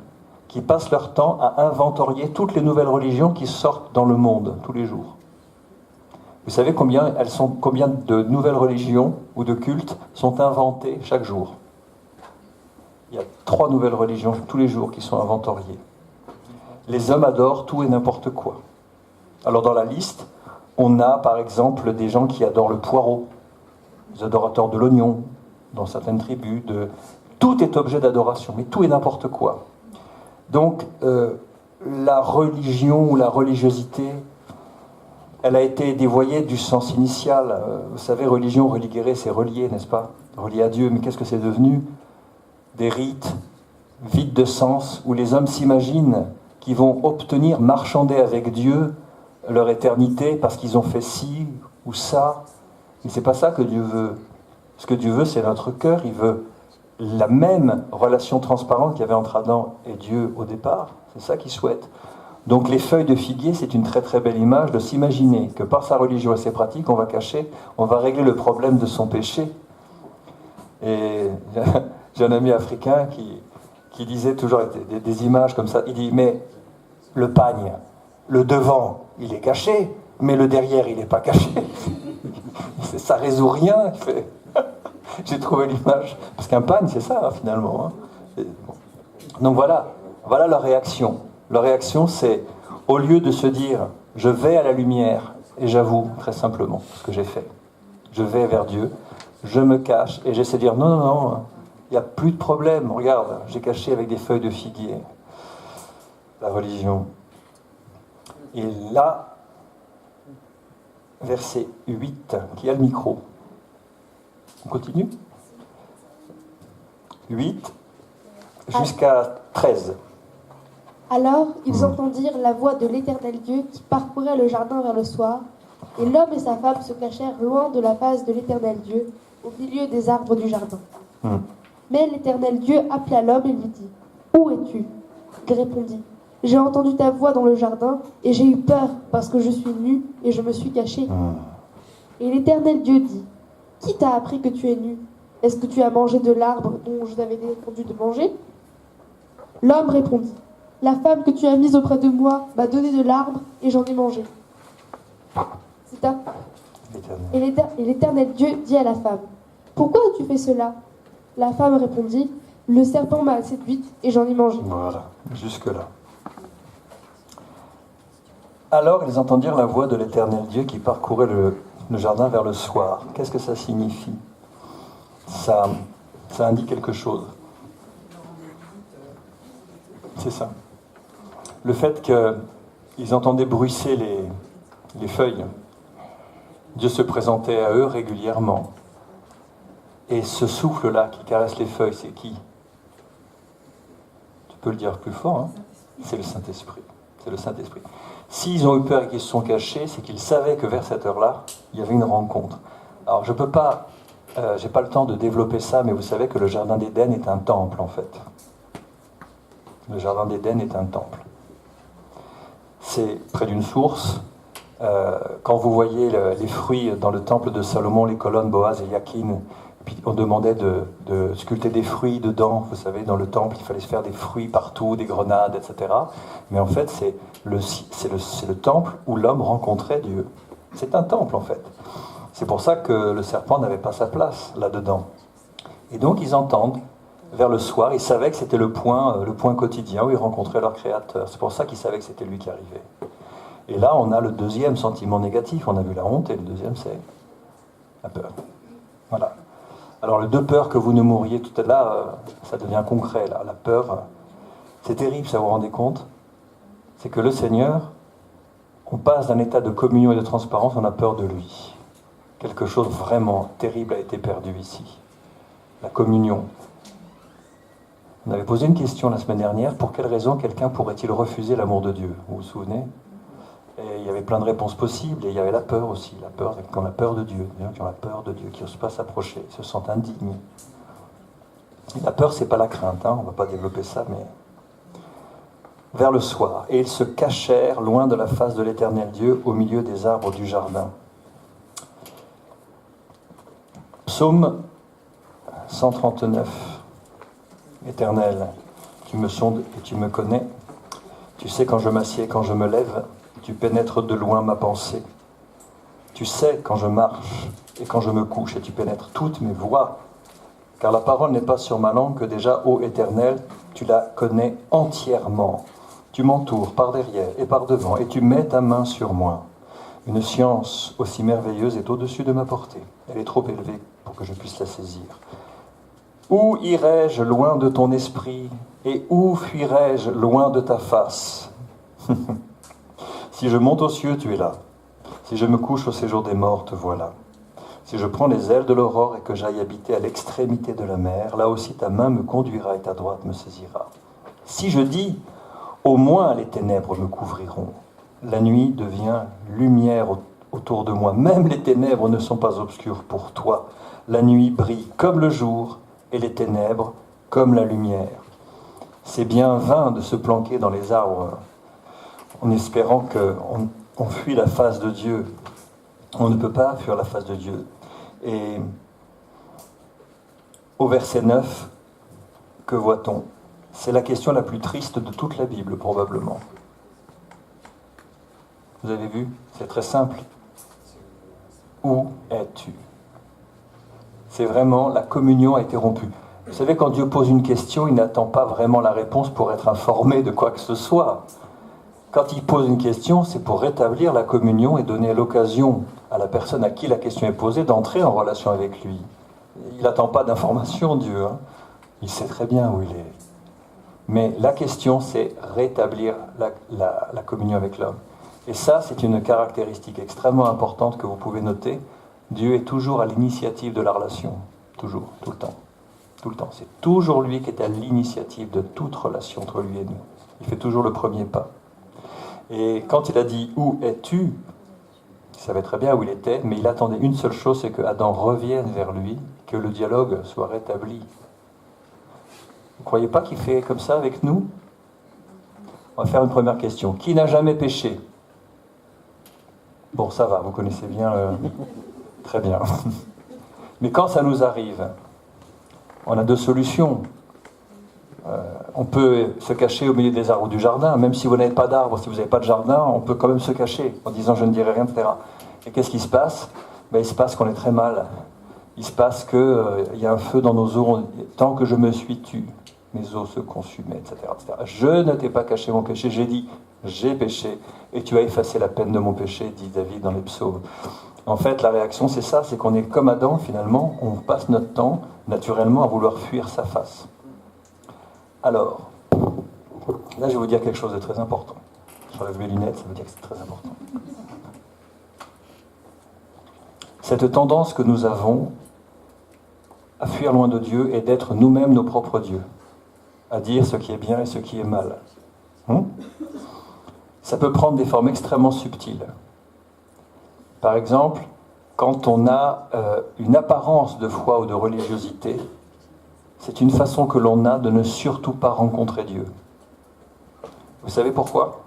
qui passent leur temps à inventorier toutes les nouvelles religions qui sortent dans le monde tous les jours. Vous savez combien de nouvelles religions ou de cultes sont inventées chaque jour? Il y a 3 nouvelles religions tous les jours qui sont inventoriées. Les hommes adorent tout et n'importe quoi. Alors dans la liste, on a par exemple des gens qui adorent le poireau, des adorateurs de l'oignon, dans certaines tribus. Tout est objet d'adoration, mais tout et n'importe quoi. Donc la religion ou la religiosité, elle a été dévoyée du sens initial. Vous savez, religion, religere, c'est relié, n'est-ce pas? Relié à Dieu, mais qu'est-ce que c'est devenu? Des rites vides de sens, où les hommes s'imaginent qu'ils vont obtenir, marchander avec Dieu, leur éternité, parce qu'ils ont fait ci ou ça. Mais c'est pas ça que Dieu veut. Ce que Dieu veut, c'est notre cœur. Il veut la même relation transparente qu'il y avait entre Adam et Dieu au départ. C'est ça qu'il souhaite. Donc les feuilles de figuier, c'est une très très belle image de s'imaginer que par sa religion et ses pratiques, on va régler le problème de son péché. Et j'ai un ami africain qui disait toujours des images comme ça. Il dit, mais le pagne, le devant, il est caché, mais le derrière, il n'est pas caché. Ça résout rien. Il fait... J'ai trouvé l'image. Parce qu'un pagne, c'est ça, hein, finalement. Hein. Bon. Donc voilà leur réaction. Leur réaction, c'est, au lieu de se dire, je vais à la lumière, et j'avoue très simplement ce que j'ai fait. Je vais vers Dieu, je me cache, et j'essaie de dire, non, il n'y a plus de problème. Regarde, j'ai caché avec des feuilles de figuier. La religion. Et là, verset 8, qui a le micro. On continue 8 jusqu'à 13. Alors ils entendirent la voix de l'Éternel Dieu qui parcourait le jardin vers le soir, et l'homme et sa femme se cachèrent loin de la face de l'Éternel Dieu, au milieu des arbres du jardin. Mais l'Éternel Dieu appela l'homme et lui dit, « Où es-tu » Il répondit, « J'ai entendu ta voix dans le jardin, et j'ai eu peur, parce que je suis nu, et je me suis caché. » Et l'Éternel Dieu dit, « Qui t'a appris que tu es nu? Est-ce que tu as mangé de l'arbre dont je t'avais défendu de manger ?» L'homme répondit, « La femme que tu as mise auprès de moi m'a donné de l'arbre, et j'en ai mangé. » C'est un... Et l'Éternel Dieu dit à la femme, « Pourquoi as-tu fait cela ?» La femme répondit, « Le serpent m'a séduite, et j'en ai mangé. » Voilà, jusque-là. Alors ils entendirent la voix de l'Éternel Dieu qui parcourait le jardin vers le soir. Qu'est-ce que ça signifie? Ça indique quelque chose. C'est ça. Le fait qu'ils entendaient bruisser les feuilles, Dieu se présentait à eux régulièrement. Et ce souffle-là qui caresse les feuilles, c'est qui? Tu peux le dire plus fort, hein? C'est le Saint-Esprit. C'est le Saint-Esprit. S'ils ont eu peur et qu'ils se sont cachés, c'est qu'ils savaient que vers cette heure-là, il y avait une rencontre. Alors je peux pas, j'ai pas le temps de développer ça, mais vous savez que le jardin d'Éden est un temple en fait. Le jardin d'Éden est un temple. C'est près d'une source. Quand vous voyez les fruits dans le temple de Salomon, les colonnes Boaz et Yakin, puis on demandait de sculpter des fruits dedans, vous savez, dans le temple, il fallait se faire des fruits partout, des grenades, etc. Mais en fait, c'est le temple où l'homme rencontrait Dieu. C'est un temple, en fait. C'est pour ça que le serpent n'avait pas sa place là-dedans. Et donc, ils entendent, vers le soir, ils savaient que c'était le point quotidien où ils rencontraient leur Créateur. C'est pour ça qu'ils savaient que c'était lui qui arrivait. Et là, on a le deuxième sentiment négatif. On a vu la honte et le deuxième, c'est la peur. Voilà. Alors, les deux peurs que vous nous mouriez tout à l'heure, ça devient concret. Là. La peur, c'est terrible, ça vous rendez compte? C'est que le Seigneur, on passe d'un état de communion et de transparence, on a peur de lui. Quelque chose vraiment terrible a été perdu ici. La communion. On avait posé une question la semaine dernière, pour quelle raison quelqu'un pourrait-il refuser l'amour de Dieu? Vous vous souvenez? Et il y avait plein de réponses possibles, et il y avait la peur aussi, la peur, qui ont la peur de Dieu, des gens qui ont la peur de Dieu, qui n'osent pas s'approcher, se sentent indignes. Et la peur, c'est pas la crainte, on ne va pas développer ça, mais vers le soir, et ils se cachèrent loin de la face de l'Éternel Dieu, au milieu des arbres du jardin. Psaume 139. Éternel, tu me sondes et tu me connais. Tu sais quand je m'assieds, quand je me lève. Tu pénètres de loin ma pensée. Tu sais quand je marche et quand je me couche, et tu pénètres toutes mes voies. Car la parole n'est pas sur ma langue que déjà, ô Éternel, tu la connais entièrement. Tu m'entoures par derrière et par devant, et tu mets ta main sur moi. Une science aussi merveilleuse est au-dessus de ma portée. Elle est trop élevée pour que je puisse la saisir. Où irai-je loin de ton esprit, et où fuirai-je loin de ta face? Si je monte aux cieux, tu es là. Si je me couche au séjour des morts, te voilà. Si je prends les ailes de l'aurore et que j'aille habiter à l'extrémité de la mer, là aussi ta main me conduira et ta droite me saisira. Si je dis, au moins les ténèbres me couvriront, la nuit devient lumière autour de moi. Même les ténèbres ne sont pas obscures pour toi. La nuit brille comme le jour et les ténèbres comme la lumière. C'est bien vain de se planquer dans les arbres en espérant qu'on fuit la face de Dieu. On ne peut pas fuir la face de Dieu. Et au verset 9, que voit-on? C'est la question la plus triste de toute la Bible, probablement. Vous avez vu? C'est très simple. Où es-tu? C'est vraiment, la communion a été rompue. Vous savez, quand Dieu pose une question, il n'attend pas vraiment la réponse pour être informé de quoi que ce soit. Quand il pose une question, c'est pour rétablir la communion et donner l'occasion à la personne à qui la question est posée d'entrer en relation avec lui. Il n'attend pas d'information, Dieu. Il sait très bien où il est. Mais la question, c'est rétablir la communion avec l'homme. Et ça, c'est une caractéristique extrêmement importante que vous pouvez noter. Dieu est toujours à l'initiative de la relation. Toujours, tout le temps. Tout le temps. C'est toujours lui qui est à l'initiative de toute relation entre lui et nous. Il fait toujours le premier pas. Et quand il a dit « Où es-tu ?», il savait très bien où il était, mais il attendait une seule chose, c'est que Adam revienne vers lui, que le dialogue soit rétabli. Vous ne croyez pas qu'il fait comme ça avec nous? On va faire une première question. Qui n'a jamais péché? Bon, ça va, vous connaissez bien. Très bien. Mais quand ça nous arrive, on a deux solutions. On peut se cacher au milieu des arbres du jardin, même si vous n'avez pas d'arbres, si vous n'avez pas de jardin, on peut quand même se cacher en disant je ne dirai rien, etc. Et qu'est-ce qui se passe? Il se passe qu'on est très mal. Il se passe qu'il y a un feu dans nos os. Tant que je me suis tu, mes os se consumaient, etc., etc. Je ne t'ai pas caché mon péché, j'ai dit j'ai péché, et tu as effacé la peine de mon péché, dit David dans les psaumes. En fait, la réaction, c'est ça, c'est qu'on est comme Adam, finalement, on passe notre temps, naturellement, à vouloir fuir sa face. Alors, là, je vais vous dire quelque chose de très important. J'enlève mes lunettes, ça veut dire que c'est très important. Cette tendance que nous avons à fuir loin de Dieu et d'être nous-mêmes nos propres dieux, à dire ce qui est bien et ce qui est mal. Ça peut prendre des formes extrêmement subtiles. Par exemple, quand on a une apparence de foi ou de religiosité, c'est une façon que l'on a de ne surtout pas rencontrer Dieu. Vous savez pourquoi?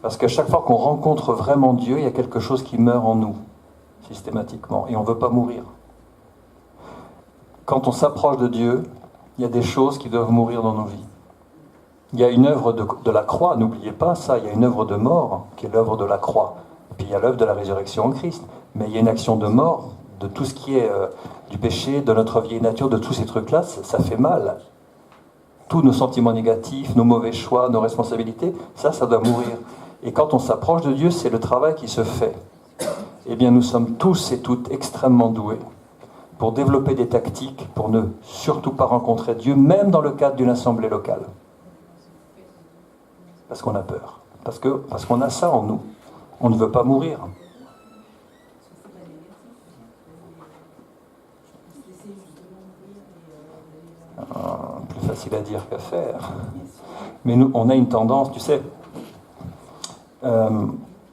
Parce qu'à chaque fois qu'on rencontre vraiment Dieu, il y a quelque chose qui meurt en nous, systématiquement, et on ne veut pas mourir. Quand on s'approche de Dieu, il y a des choses qui doivent mourir dans nos vies. Il y a une œuvre de la croix, n'oubliez pas ça, il y a une œuvre de mort qui est l'œuvre de la croix. Et puis il y a l'œuvre de la résurrection en Christ. Mais il y a une action de mort de tout ce qui est du péché, de notre vieille nature, de tous ces trucs-là, ça fait mal. Tous nos sentiments négatifs, nos mauvais choix, nos responsabilités, ça doit mourir. Et quand on s'approche de Dieu, c'est le travail qui se fait. Eh bien, nous sommes tous et toutes extrêmement doués pour développer des tactiques, pour ne surtout pas rencontrer Dieu, même dans le cadre d'une assemblée locale. Parce qu'on a peur. Parce qu'on a ça en nous. On ne veut pas mourir. Plus facile à dire qu'à faire. Mais nous, on a une tendance, tu sais,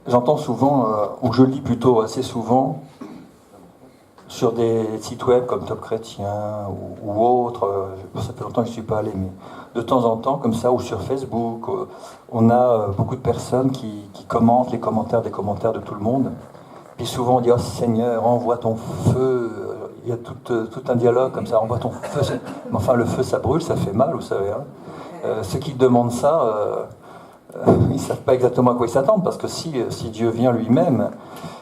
j'entends souvent, ou je lis plutôt assez souvent, sur des sites web comme Top Chrétien ou autres, ça fait longtemps que je ne suis pas allé, mais de temps en temps, comme ça, ou sur Facebook, on a beaucoup de personnes qui commentent les commentaires des commentaires de tout le monde. Puis souvent on dit « Oh Seigneur, envoie ton feu », il y a tout un dialogue comme ça, « Envoie ton feu ». Mais enfin, le feu, ça brûle, ça fait mal, vous savez. Hein. Ceux qui demandent ça, ils ne savent pas exactement à quoi ils s'attendent, parce que si Dieu vient lui-même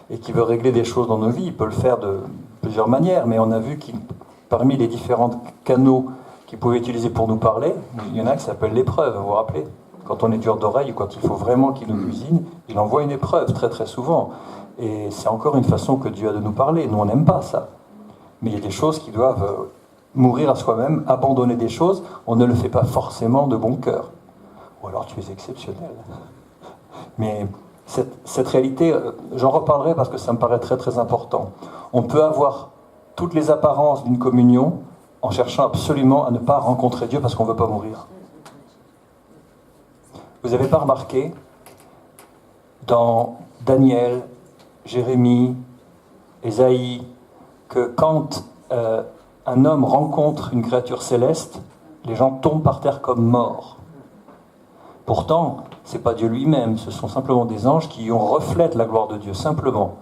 et qu'il veut régler des choses dans nos vies, il peut le faire de plusieurs manières, mais on a vu qu'il, parmi les différents canaux qu'il pouvait utiliser pour nous parler, il y en a qui s'appelle l'épreuve, vous vous rappelez? Quand on est dur d'oreille ou quand il faut vraiment qu'il nous cuisine, il envoie une épreuve très très souvent. Et c'est encore une façon que Dieu a de nous parler. Nous, on n'aime pas ça. Mais il y a des choses qui doivent mourir à soi-même, abandonner des choses. On ne le fait pas forcément de bon cœur. Ou alors tu es exceptionnel. Mais cette réalité, j'en reparlerai parce que ça me paraît très très important. On peut avoir toutes les apparences d'une communion en cherchant absolument à ne pas rencontrer Dieu parce qu'on ne veut pas mourir. Vous n'avez pas remarqué, dans Daniel, Jérémie, Ésaïe, que quand un homme rencontre une créature céleste, les gens tombent par terre comme morts. Pourtant, ce n'est pas Dieu lui-même, ce sont simplement des anges qui reflètent la gloire de Dieu, simplement.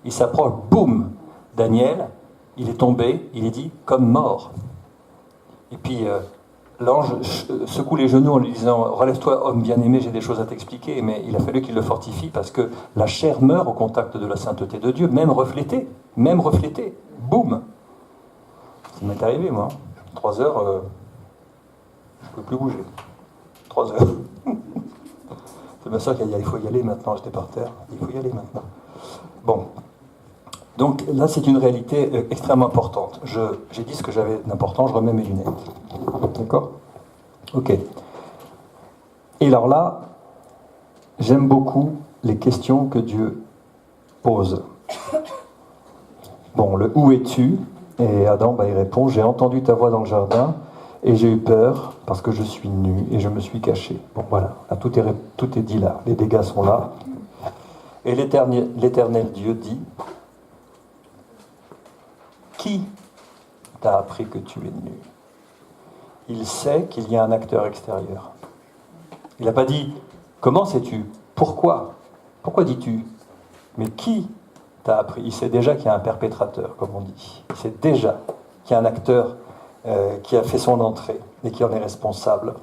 Il s'approche, boum, Daniel, il est tombé, il est dit, comme mort. Et puis, l'ange secoue les genoux en lui disant « Relève-toi, homme bien-aimé, j'ai des choses à t'expliquer ». Mais il a fallu qu'il le fortifie parce que la chair meurt au contact de la sainteté de Dieu, même reflétée, boum. Ça m'est arrivé, moi. 3 heures, je ne peux plus bouger. 3 heures. C'est ma soeur qui a dit « Il faut y aller maintenant », j'étais par terre. « Il faut y aller maintenant ». Bon. Donc là, c'est une réalité extrêmement importante. J'ai dit ce que j'avais d'important, je remets mes lunettes. D'accord ? Ok. Et alors là, j'aime beaucoup les questions que Dieu pose. Bon, le « Où es-tu » Et Adam, il répond « J'ai entendu ta voix dans le jardin et j'ai eu peur parce que je suis nu et je me suis caché. » Bon, voilà, là, tout est dit là, les dégâts sont là. Et l'Éternel Dieu dit « Qui t'a appris que tu es nu ?» Il sait qu'il y a un acteur extérieur. Il n'a pas dit « Comment sais-tu ? Pourquoi ? Pourquoi dis-tu » Mais qui t'a appris ? Il sait déjà qu'il y a un perpétrateur, comme on dit. Il sait déjà qu'il y a un acteur qui a fait son entrée et qui en est responsable.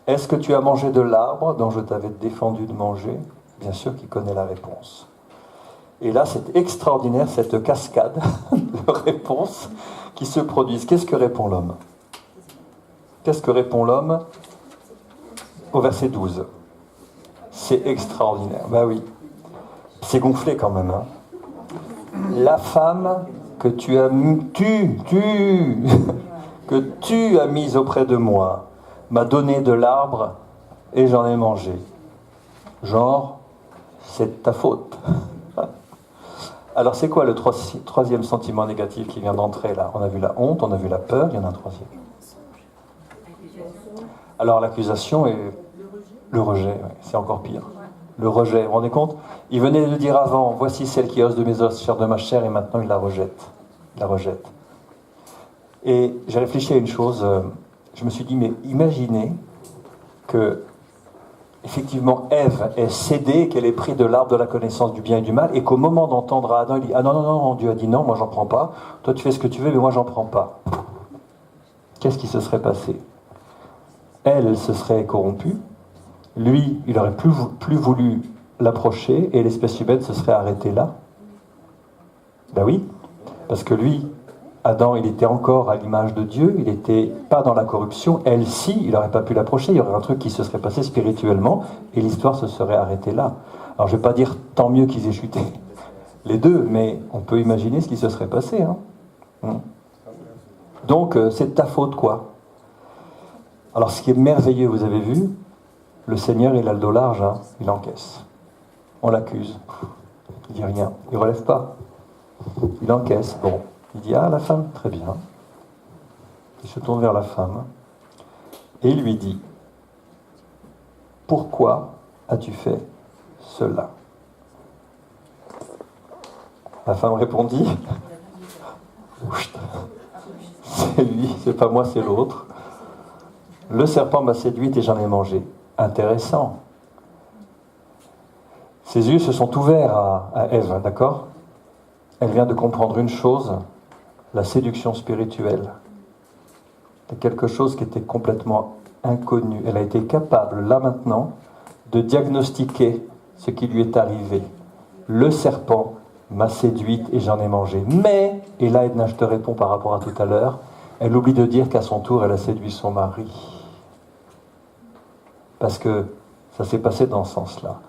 Est-ce que tu as mangé de l'arbre dont je t'avais défendu de manger ? Bien sûr qu'il connaît la réponse. Et là, c'est extraordinaire, cette cascade de réponses qui se produisent. Qu'est-ce que répond l'homme ? Qu'est-ce que répond l'homme au verset 12 ? C'est extraordinaire. Ben oui. C'est gonflé quand même. Hein. La femme que tu as que tu as mise auprès de moi m'a donné de l'arbre et j'en ai mangé. Genre, c'est ta faute. Alors c'est quoi le troisième sentiment négatif qui vient d'entrer là ? On a vu la honte, on a vu la peur, il y en a un troisième. Alors l'accusation et le rejet, ouais, c'est encore pire. Le rejet, vous vous rendez compte ? Il venait de dire avant, voici celle qui est os de mes os, chair de ma chair, et maintenant il la rejette. Il la rejette. Et j'ai réfléchi à une chose, je me suis dit, mais imaginez que effectivement, Ève est cédée, qu'elle ait pris de l'arbre de la connaissance du bien et du mal, et qu'au moment d'entendre Adam, il dit « Ah non, non, non, Dieu a dit non, moi j'en prends pas. Toi tu fais ce que tu veux, mais moi j'en prends pas. » Qu'est-ce qui se serait passé ? Elle se serait corrompue. Lui, il n'aurait plus voulu l'approcher, et l'espèce humaine se serait arrêtée là. Ben oui, parce que lui, Adam, il était encore à l'image de Dieu, il n'était pas dans la corruption. Elle, si, il n'aurait pas pu l'approcher, il y aurait un truc qui se serait passé spirituellement, et l'histoire se serait arrêtée là. Alors je ne vais pas dire tant mieux qu'ils aient chuté, les deux, mais on peut imaginer ce qui se serait passé. Hein. Donc, c'est de ta faute, quoi. Alors, ce qui est merveilleux, vous avez vu, le Seigneur, il a le dos large, hein, il encaisse. On l'accuse. Il dit rien. Il ne relève pas. Il encaisse. Bon. Il dit, ah, la femme, très bien. Il se tourne vers la femme. Et il lui dit, pourquoi as-tu fait cela? La femme répondit, c'est lui, c'est pas moi, c'est l'autre. Le serpent m'a séduite et j'en ai mangé. Intéressant. Ses yeux se sont ouverts à Ève, d'accord? Elle vient de comprendre une chose, la séduction spirituelle. C'est quelque chose qui était complètement inconnu. Elle a été capable, là maintenant, de diagnostiquer ce qui lui est arrivé. Le serpent m'a séduite et j'en ai mangé. Mais, et là Edna, je te réponds par rapport à tout à l'heure, elle oublie de dire qu'à son tour, elle a séduit son mari. Parce que ça s'est passé dans ce sens-là.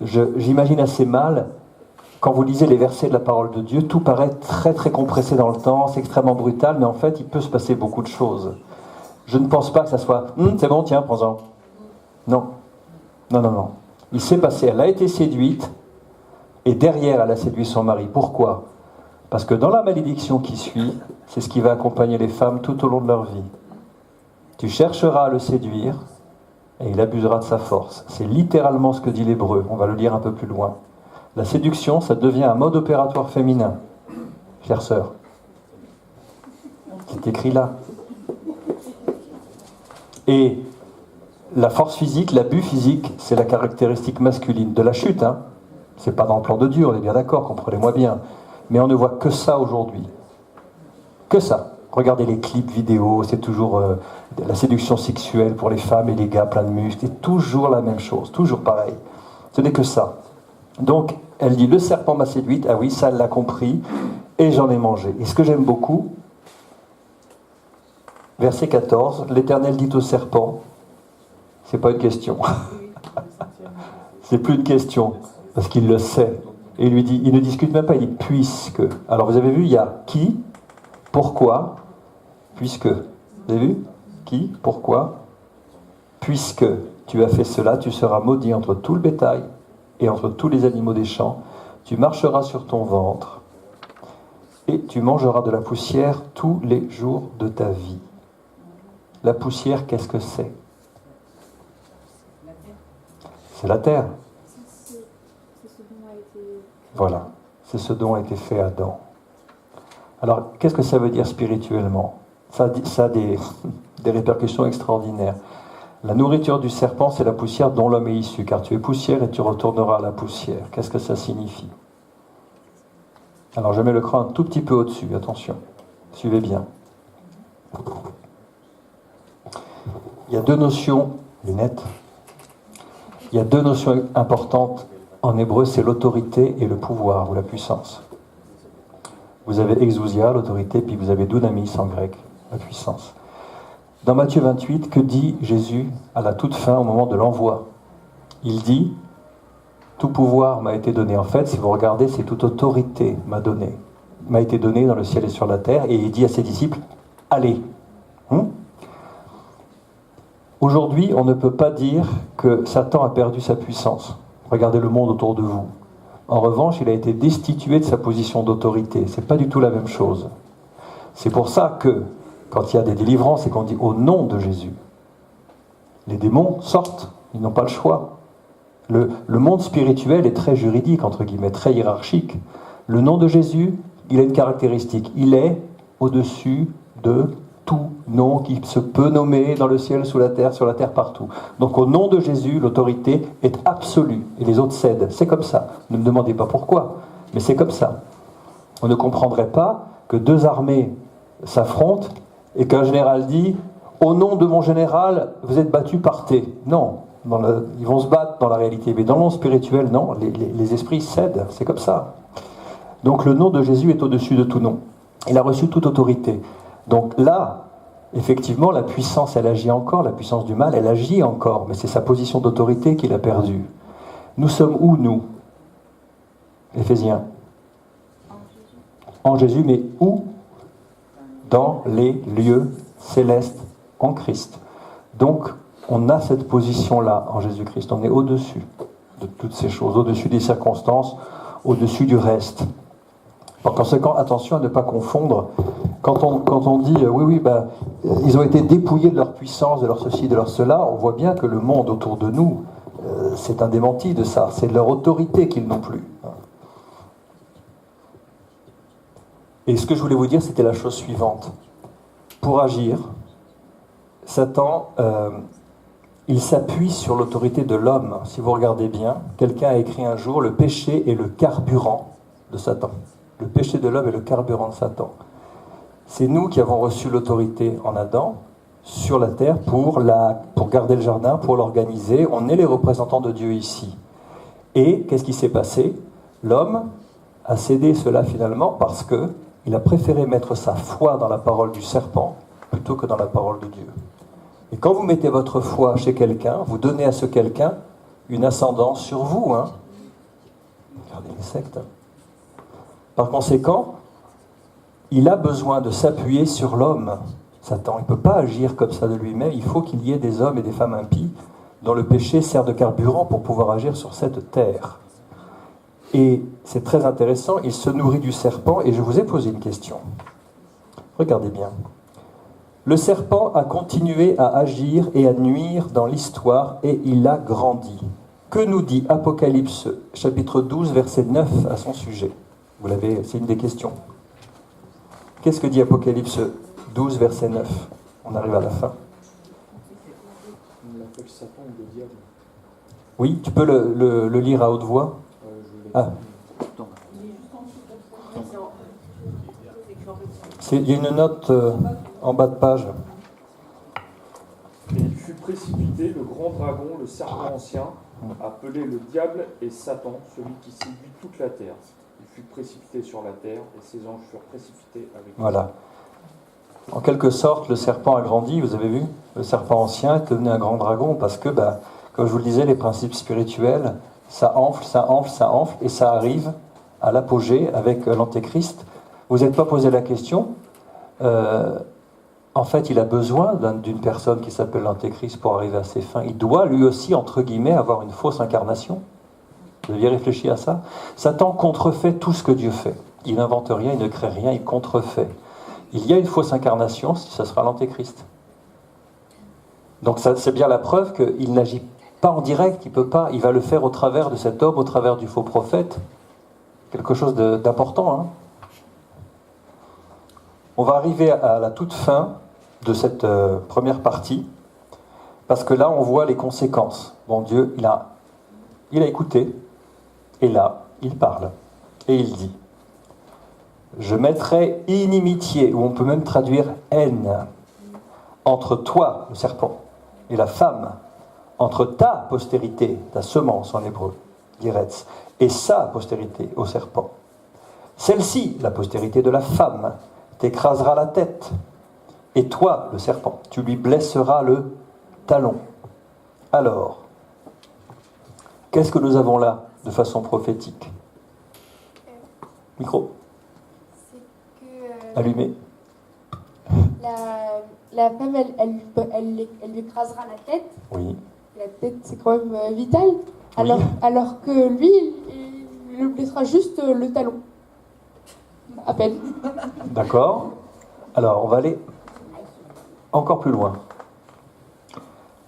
J'imagine assez mal, quand vous lisez les versets de la parole de Dieu, tout paraît très très compressé dans le temps, c'est extrêmement brutal, mais en fait, il peut se passer beaucoup de choses. Je ne pense pas que ça soit « c'est bon, tiens, prends-en ». Non. Non, non, non. Il s'est passé, elle a été séduite, et derrière, elle a séduit son mari. Pourquoi? Parce que dans la malédiction qui suit, c'est ce qui va accompagner les femmes tout au long de leur vie. Tu chercheras à le séduire, et il abusera de sa force. C'est littéralement ce que dit l'Hébreu, on va le lire un peu plus loin. La séduction, ça devient un mode opératoire féminin. Chère sœur, c'est écrit là. Et la force physique, l'abus physique, c'est la caractéristique masculine de la chute. Hein. C'est pas dans le plan de Dieu, on est bien d'accord, comprenez-moi bien. Mais on ne voit que ça aujourd'hui. Que ça. Regardez les clips vidéo, c'est toujours la séduction sexuelle pour les femmes et les gars plein de muscles. C'est toujours la même chose, toujours pareil. Ce n'est que ça. Donc, elle dit, le serpent m'a séduite. Ah oui, ça, elle l'a compris. Et j'en ai mangé. Et ce que j'aime beaucoup, verset 14, l'Éternel dit au serpent, c'est pas une question. C'est plus une question, parce qu'il le sait. Et il lui dit, il ne discute même pas, il dit puisque. Alors vous avez vu, il y a qui, pourquoi, puisque. Vous avez vu? Qui, pourquoi, puisque tu as fait cela, tu seras maudit entre tout le bétail et entre tous les animaux des champs. Tu marcheras sur ton ventre et tu mangeras de la poussière tous les jours de ta vie. La poussière, qu'est-ce que c'est? C'est la terre. Voilà, c'est ce dont a été fait Adam. Alors, qu'est-ce que ça veut dire spirituellement? Ça a des répercussions extraordinaires. La nourriture du serpent, c'est la poussière dont l'homme est issu, car tu es poussière et tu retourneras à la poussière. Qu'est-ce que ça signifie? Alors, je mets le cran un tout petit peu au-dessus, attention. Suivez bien. Il y a deux notions, lunettes. Il y a deux notions importantes en hébreu, c'est l'autorité et le pouvoir, ou la puissance. Vous avez exousia, l'autorité, puis vous avez dunamis en grec, la puissance. Dans Matthieu 28, que dit Jésus à la toute fin, au moment de l'envoi? Il dit, tout pouvoir m'a été donné. En fait, si vous regardez, c'est toute autorité m'a été donnée dans le ciel et sur la terre, et il dit à ses disciples, allez. Aujourd'hui, on ne peut pas dire que Satan a perdu sa puissance. Regardez le monde autour de vous. En revanche, il a été destitué de sa position d'autorité. C'est pas du tout la même chose. C'est pour ça que, quand il y a des délivrances et qu'on dit au nom de Jésus, les démons sortent, ils n'ont pas le choix. Le monde spirituel est très juridique, entre guillemets, très hiérarchique. Le nom de Jésus, il a une caractéristique. Il est au-dessus de tout nom qui se peut nommer dans le ciel, sous la terre, sur la terre, partout. Donc au nom de Jésus, l'autorité est absolue et les autres cèdent. C'est comme ça. Ne me demandez pas pourquoi, mais c'est comme ça. On ne comprendrait pas que deux armées s'affrontent et qu'un général dit « Au nom de mon général, vous êtes battus, partez ». Non, ils vont se battre dans la réalité. Mais dans le monde spirituel, non, les esprits cèdent. C'est comme ça. Donc le nom de Jésus est au-dessus de tout nom. Il a reçu toute autorité. Donc là, effectivement, la puissance, elle agit encore, la puissance du mal, elle agit encore, mais c'est sa position d'autorité qu'il a perdue. Nous sommes où, nous? Éphésiens. En Jésus, mais où? Dans les lieux célestes en Christ. Donc, on a cette position-là en Jésus-Christ. On est au-dessus de toutes ces choses, au-dessus des circonstances, au-dessus du reste. Par conséquent, attention à ne pas confondre. Quand on dit ils ont été dépouillés de leur puissance, de leur ceci, de leur cela, on voit bien que le monde autour de nous, c'est un démenti de ça. C'est de leur autorité qu'ils n'ont plus. Et ce que je voulais vous dire, c'était la chose suivante. Pour agir, Satan, il s'appuie sur l'autorité de l'homme. Si vous regardez bien, quelqu'un a écrit un jour, le péché est le carburant de Satan. Le péché de l'homme est le carburant de Satan. C'est nous qui avons reçu l'autorité en Adam, sur la terre, pour garder le jardin, pour l'organiser. On est les représentants de Dieu ici. Et qu'est-ce qui s'est passé? L'homme a cédé cela finalement parce qu'il a préféré mettre sa foi dans la parole du serpent plutôt que dans la parole de Dieu. Et quand vous mettez votre foi chez quelqu'un, vous donnez à ce quelqu'un une ascendance sur vous. Regardez les sectes. Par conséquent, il a besoin de s'appuyer sur l'homme. Satan, il ne peut pas agir comme ça de lui-même. Il faut qu'il y ait des hommes et des femmes impies dont le péché sert de carburant pour pouvoir agir sur cette terre. Et c'est très intéressant, il se nourrit du serpent. Et je vous ai posé une question. Regardez bien. Le serpent a continué à agir et à nuire dans l'histoire et il a grandi. Que nous dit Apocalypse chapitre 12, verset 9 à son sujet? Vous l'avez, c'est une des questions. Qu'est-ce que dit Apocalypse 12, verset 9? On arrive à la fin. On l'appelle Satan ou le diable. Oui, tu peux le lire à haute voix? Ah. Il y a une note en bas de page. Et il fut précipité, le grand dragon, le serpent ancien, appelé le diable et Satan, celui qui séduit toute la terre. Il fut précipité sur la terre et ses anges furent précipités avec lui. Voilà. En quelque sorte, le serpent a grandi, vous avez vu? Le serpent ancien est devenu un grand dragon parce que, comme je vous le disais, les principes spirituels, ça enfle, ça enfle, ça enfle, et ça arrive à l'apogée avec l'Antéchrist. Vous n'êtes pas posé la question. En fait, il a besoin d'une personne qui s'appelle l'Antéchrist pour arriver à ses fins. Il doit lui aussi, entre guillemets, avoir une fausse incarnation. Vous aviez réfléchi à ça? Satan contrefait tout ce que Dieu fait. Il n'invente rien, il ne crée rien, il contrefait. Il y a une fausse incarnation, ça sera l'Antéchrist. Donc c'est bien la preuve qu'il n'agit pas en direct, il peut pas, il va le faire au travers de cet homme, au travers du faux prophète. Quelque chose d'important. On va arriver à la toute fin de cette première partie, parce que là, on voit les conséquences. Bon, Dieu, il a écouté, et là, il parle, et il dit, « Je mettrai inimitié », ou on peut même traduire « haine », entre toi, le serpent, et la femme, entre ta postérité, ta semence en hébreu, Giretz, et sa postérité au serpent. Celle-ci, la postérité de la femme, t'écrasera la tête, et toi, le serpent, tu lui blesseras le talon. Alors, qu'est-ce que nous avons là de façon prophétique? Micro. C'est que Allumé. la femme, elle lui écrasera la tête. Oui. La tête, c'est quand même vital. Alors que lui, il lui blessera juste le talon. À peine. D'accord. Alors, on va aller encore plus loin.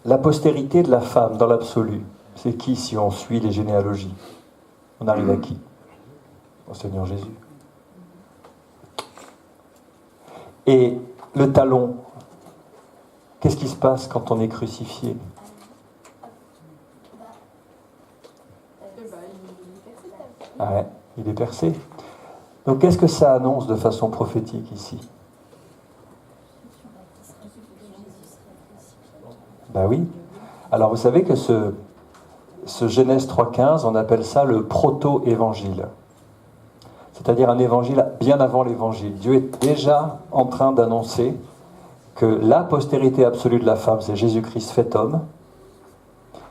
La postérité de la femme, dans l'absolu, c'est qui si on suit les généalogies? On arrive à qui? Au Seigneur Jésus. Et le talon, qu'est-ce qui se passe quand on est crucifié? Ouais, il est percé. Donc qu'est-ce que ça annonce de façon prophétique ici? Ben oui. Alors vous savez que ce Genèse 3.15, on appelle ça le proto-évangile. c'est-à-dire un évangile bien avant l'évangile. Dieu est déjà en train d'annoncer que la postérité absolue de la femme, c'est Jésus-Christ fait homme,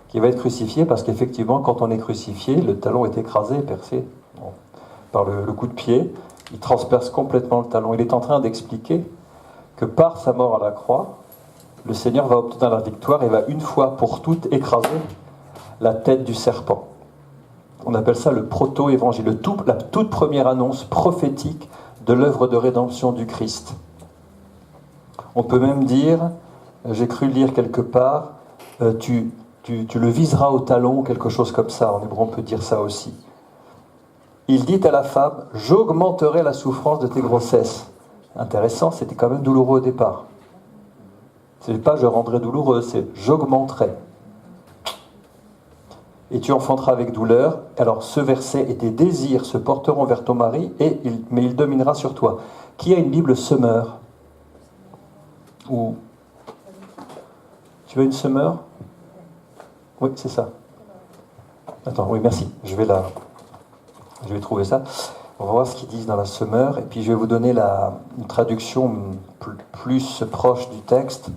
qui va être crucifié, parce qu'effectivement, quand on est crucifié, le talon est écrasé, percé par le coup de pied, il transperce complètement le talon. Il est en train d'expliquer que par sa mort à la croix, le Seigneur va obtenir la victoire et va une fois pour toutes écraser la tête du serpent. On appelle ça le proto-évangile, la toute première annonce prophétique de l'œuvre de rédemption du Christ. On peut même dire, j'ai cru lire quelque part, tu le viseras au talon, quelque chose comme ça. En hébreu, on peut dire ça aussi. Il dit à la femme, j'augmenterai la souffrance de tes grossesses. Intéressant, c'était quand même douloureux au départ. Ce n'est pas je rendrai douloureux, c'est j'augmenterai. Et tu enfanteras avec douleur. Alors ce verset, et tes désirs se porteront vers ton mari, mais il dominera sur toi. Qui a une Bible semeur? Ou tu veux une semeur? Oui, c'est ça. Attends, oui, merci. Je vais trouver ça. On va voir ce qu'ils disent dans la semeur, et puis je vais vous donner une traduction plus proche du texte.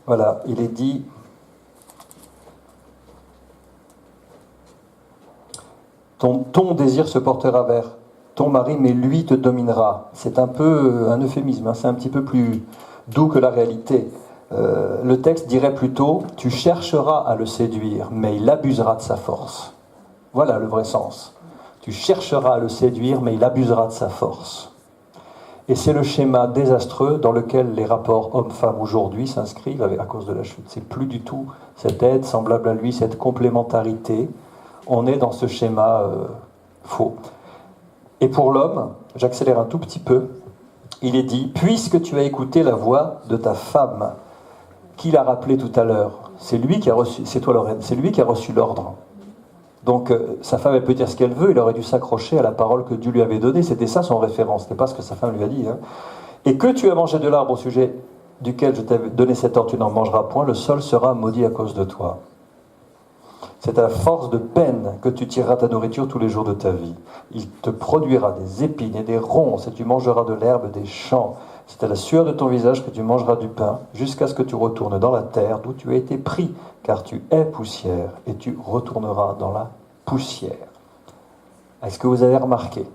Voilà, il est dit... Ton désir se portera vers ton mari, mais lui te dominera. C'est un peu un euphémisme, hein, c'est un petit peu plus doux que la réalité. Le texte dirait plutôt, tu chercheras à le séduire, mais il abusera de sa force. Voilà le vrai sens. Tu chercheras à le séduire, mais il abusera de sa force. Et c'est le schéma désastreux dans lequel les rapports hommes-femmes aujourd'hui s'inscrivent à cause de la chute. C'est plus du tout cette aide semblable à lui, cette complémentarité. On est dans ce schéma faux. Et pour l'homme, j'accélère un tout petit peu, il est dit, puisque tu as écouté la voix de ta femme, qui l'a rappelé tout à l'heure, c'est lui qui a reçu, c'est toi Lorraine, c'est lui qui a reçu l'ordre. Donc sa femme, elle peut dire ce qu'elle veut, il aurait dû s'accrocher à la parole que Dieu lui avait donnée, c'était ça son référence, c'était pas ce que sa femme lui a dit. Hein. Et que tu as mangé de l'arbre au sujet duquel je t'ai donné cet ordre, tu n'en mangeras point, le sol sera maudit à cause de toi. C'est à la force de peine que tu tireras ta nourriture tous les jours de ta vie. Il te produira des épines et des ronces, et tu mangeras de l'herbe des champs. C'est à la sueur de ton visage que tu mangeras du pain, jusqu'à ce que tu retournes dans la terre d'où tu as été pris, car tu es poussière, et tu retourneras dans la poussière. Est-ce que vous avez remarqué?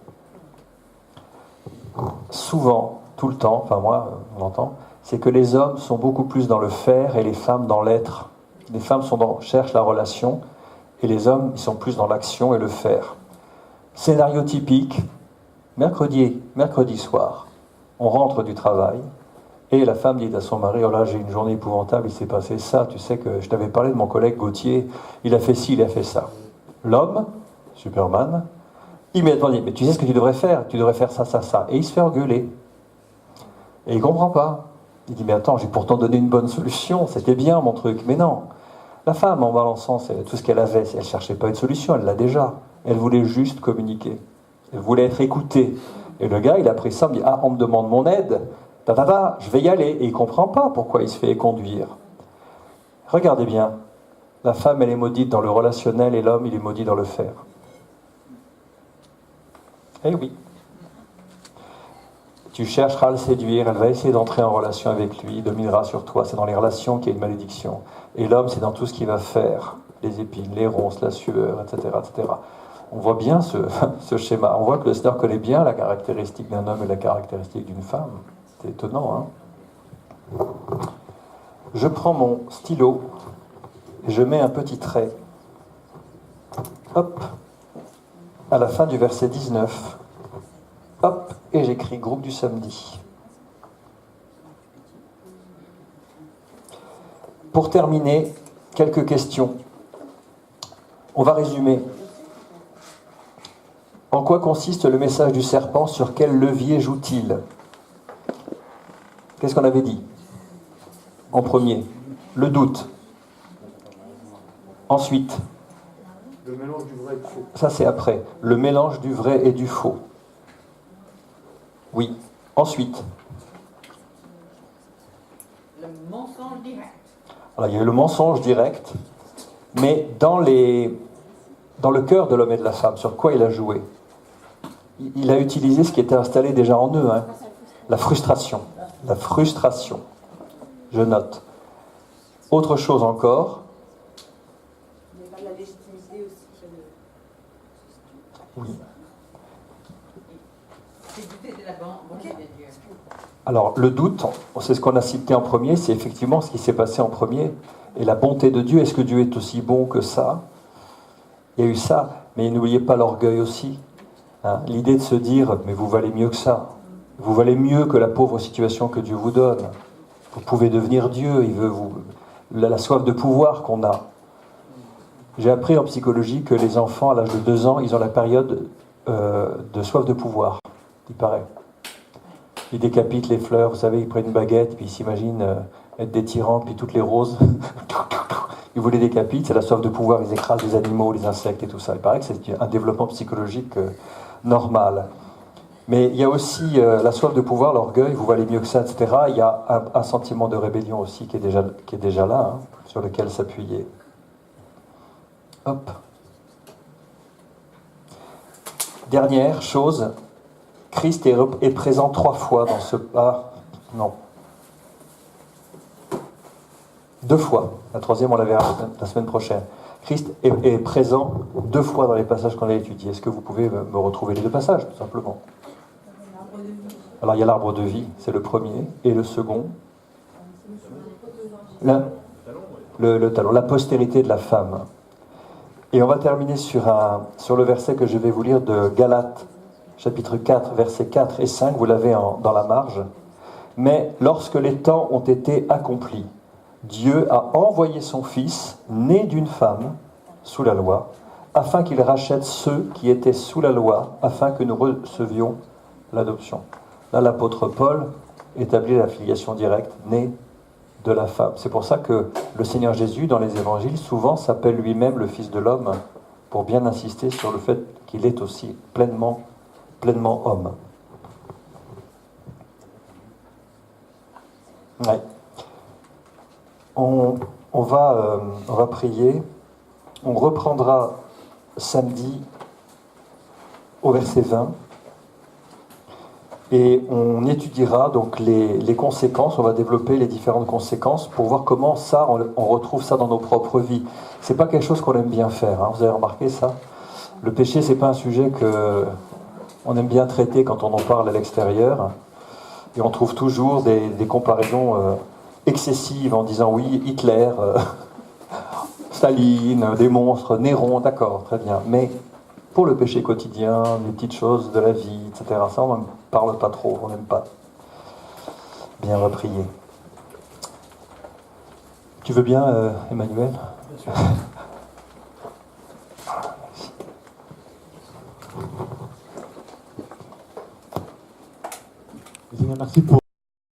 Souvent, tout le temps, enfin moi, on l'entend, c'est que les hommes sont beaucoup plus dans le faire et les femmes dans l'être. Les femmes cherchent la relation, et les hommes, ils sont plus dans l'action et le faire. Scénario typique, mercredi soir, on rentre du travail, et la femme dit à son mari, oh là, j'ai une journée épouvantable, il s'est passé ça, tu sais que je t'avais parlé de mon collègue Gauthier, il a fait ci, il a fait ça. L'homme, Superman, immédiatement dit, mais tu sais ce que tu devrais faire ça, ça, ça. Et il se fait engueuler. Et il ne comprend pas. Il dit, mais attends, j'ai pourtant donné une bonne solution, c'était bien mon truc. Mais non, la femme, en balançant tout ce qu'elle avait, elle ne cherchait pas une solution, elle l'a déjà. Elle voulait juste communiquer. Elle voulait être écoutée. Et le gars, il a pris ça, il me dit, ah, on me demande mon aide, je vais y aller. Et il ne comprend pas pourquoi il se fait conduire. Regardez bien, la femme, elle est maudite dans le relationnel et l'homme, il est maudit dans le faire. Eh oui. Tu chercheras à le séduire, elle va essayer d'entrer en relation avec lui, il dominera sur toi. C'est dans les relations qu'il y a une malédiction. Et l'homme, c'est dans tout ce qu'il va faire. Les épines, les ronces, la sueur, etc. etc. On voit bien ce schéma. On voit que le Seigneur connaît bien la caractéristique d'un homme et la caractéristique d'une femme. C'est étonnant, hein? Je prends mon stylo et je mets un petit trait. Hop, à la fin du verset 19. Hop, et j'écris groupe du samedi. Pour terminer, quelques questions. On va résumer. En quoi consiste le message du serpent? Sur quel levier joue-t-il? Qu'est-ce qu'on avait dit? En premier, le doute. Ensuite, le mélange du vrai et du faux. Ça c'est après. Le mélange du vrai et du faux. Oui. Ensuite. Le mensonge direct. Alors, il y a eu le mensonge direct, mais dans le cœur de l'homme et de la femme, sur quoi il a joué? il a utilisé ce qui était installé déjà en eux, hein. La frustration. La frustration. Je note. Autre chose encore. La légitimité aussi. Oui. C'est douter de la bonté de Dieu. Alors, le doute, c'est ce qu'on a cité en premier, c'est effectivement ce qui s'est passé en premier. Et la bonté de Dieu, est-ce que Dieu est aussi bon que ça? Il y a eu ça, mais n'oubliez pas l'orgueil aussi. Hein, l'idée de se dire, mais vous valez mieux que ça. Vous valez mieux que la pauvre situation que Dieu vous donne. Vous pouvez devenir Dieu, il veut vous... La soif de pouvoir qu'on a. J'ai appris en psychologie que les enfants, à l'âge de 2 ans, ils ont la période de soif de pouvoir, il paraît. Ils décapitent les fleurs, vous savez, ils prennent une baguette, puis ils s'imaginent être des tyrans, puis toutes les roses, ils vous les décapitent, c'est la soif de pouvoir, ils écrasent les animaux, les insectes et tout ça. Il paraît que c'est un développement psychologique normal. Mais il y a aussi la soif de pouvoir, l'orgueil, vous valez mieux que ça, etc. Il y a un sentiment de rébellion aussi qui est déjà là, hein, sur lequel s'appuyer. Hop. Dernière chose, Christ est présent 3 fois dans ce... Ah, non. 2 fois. La troisième, on la verra la semaine prochaine. Christ est présent 2 fois dans les passages qu'on a étudiés. Est-ce que vous pouvez me retrouver les 2 passages, tout simplement? Alors, il y a l'arbre de vie, c'est le premier. Et le second? Le talon, la postérité de la femme. Et on va terminer sur le verset que je vais vous lire de Galates, chapitre 4, versets 4 et 5. Vous l'avez dans la marge. Mais lorsque les temps ont été accomplis, Dieu a envoyé son Fils, né d'une femme, sous la loi, afin qu'il rachète ceux qui étaient sous la loi, afin que nous recevions l'adoption. Là, l'apôtre Paul établit la filiation directe, née de la femme. C'est pour ça que le Seigneur Jésus, dans les évangiles, souvent s'appelle lui-même le Fils de l'homme, pour bien insister sur le fait qu'il est aussi pleinement homme. Ouais. On va prier. On reprendra samedi au verset 20. Et on étudiera donc les conséquences, on va développer les différentes conséquences pour voir comment ça, on retrouve ça dans nos propres vies. C'est pas quelque chose qu'on aime bien faire, hein, vous avez remarqué ça? Le péché, c'est pas un sujet qu'on aime bien traiter quand on en parle à l'extérieur. Et on trouve toujours des comparaisons excessives en disant oui, Hitler, Staline, des monstres, Néron, d'accord, très bien. Mais pour le péché quotidien, les petites choses de la vie, etc., ça on n'en parle pas trop, on n'aime pas. Bien, on va prier. Tu veux bien, Emmanuel? Bien sûr. Seigneur, merci pour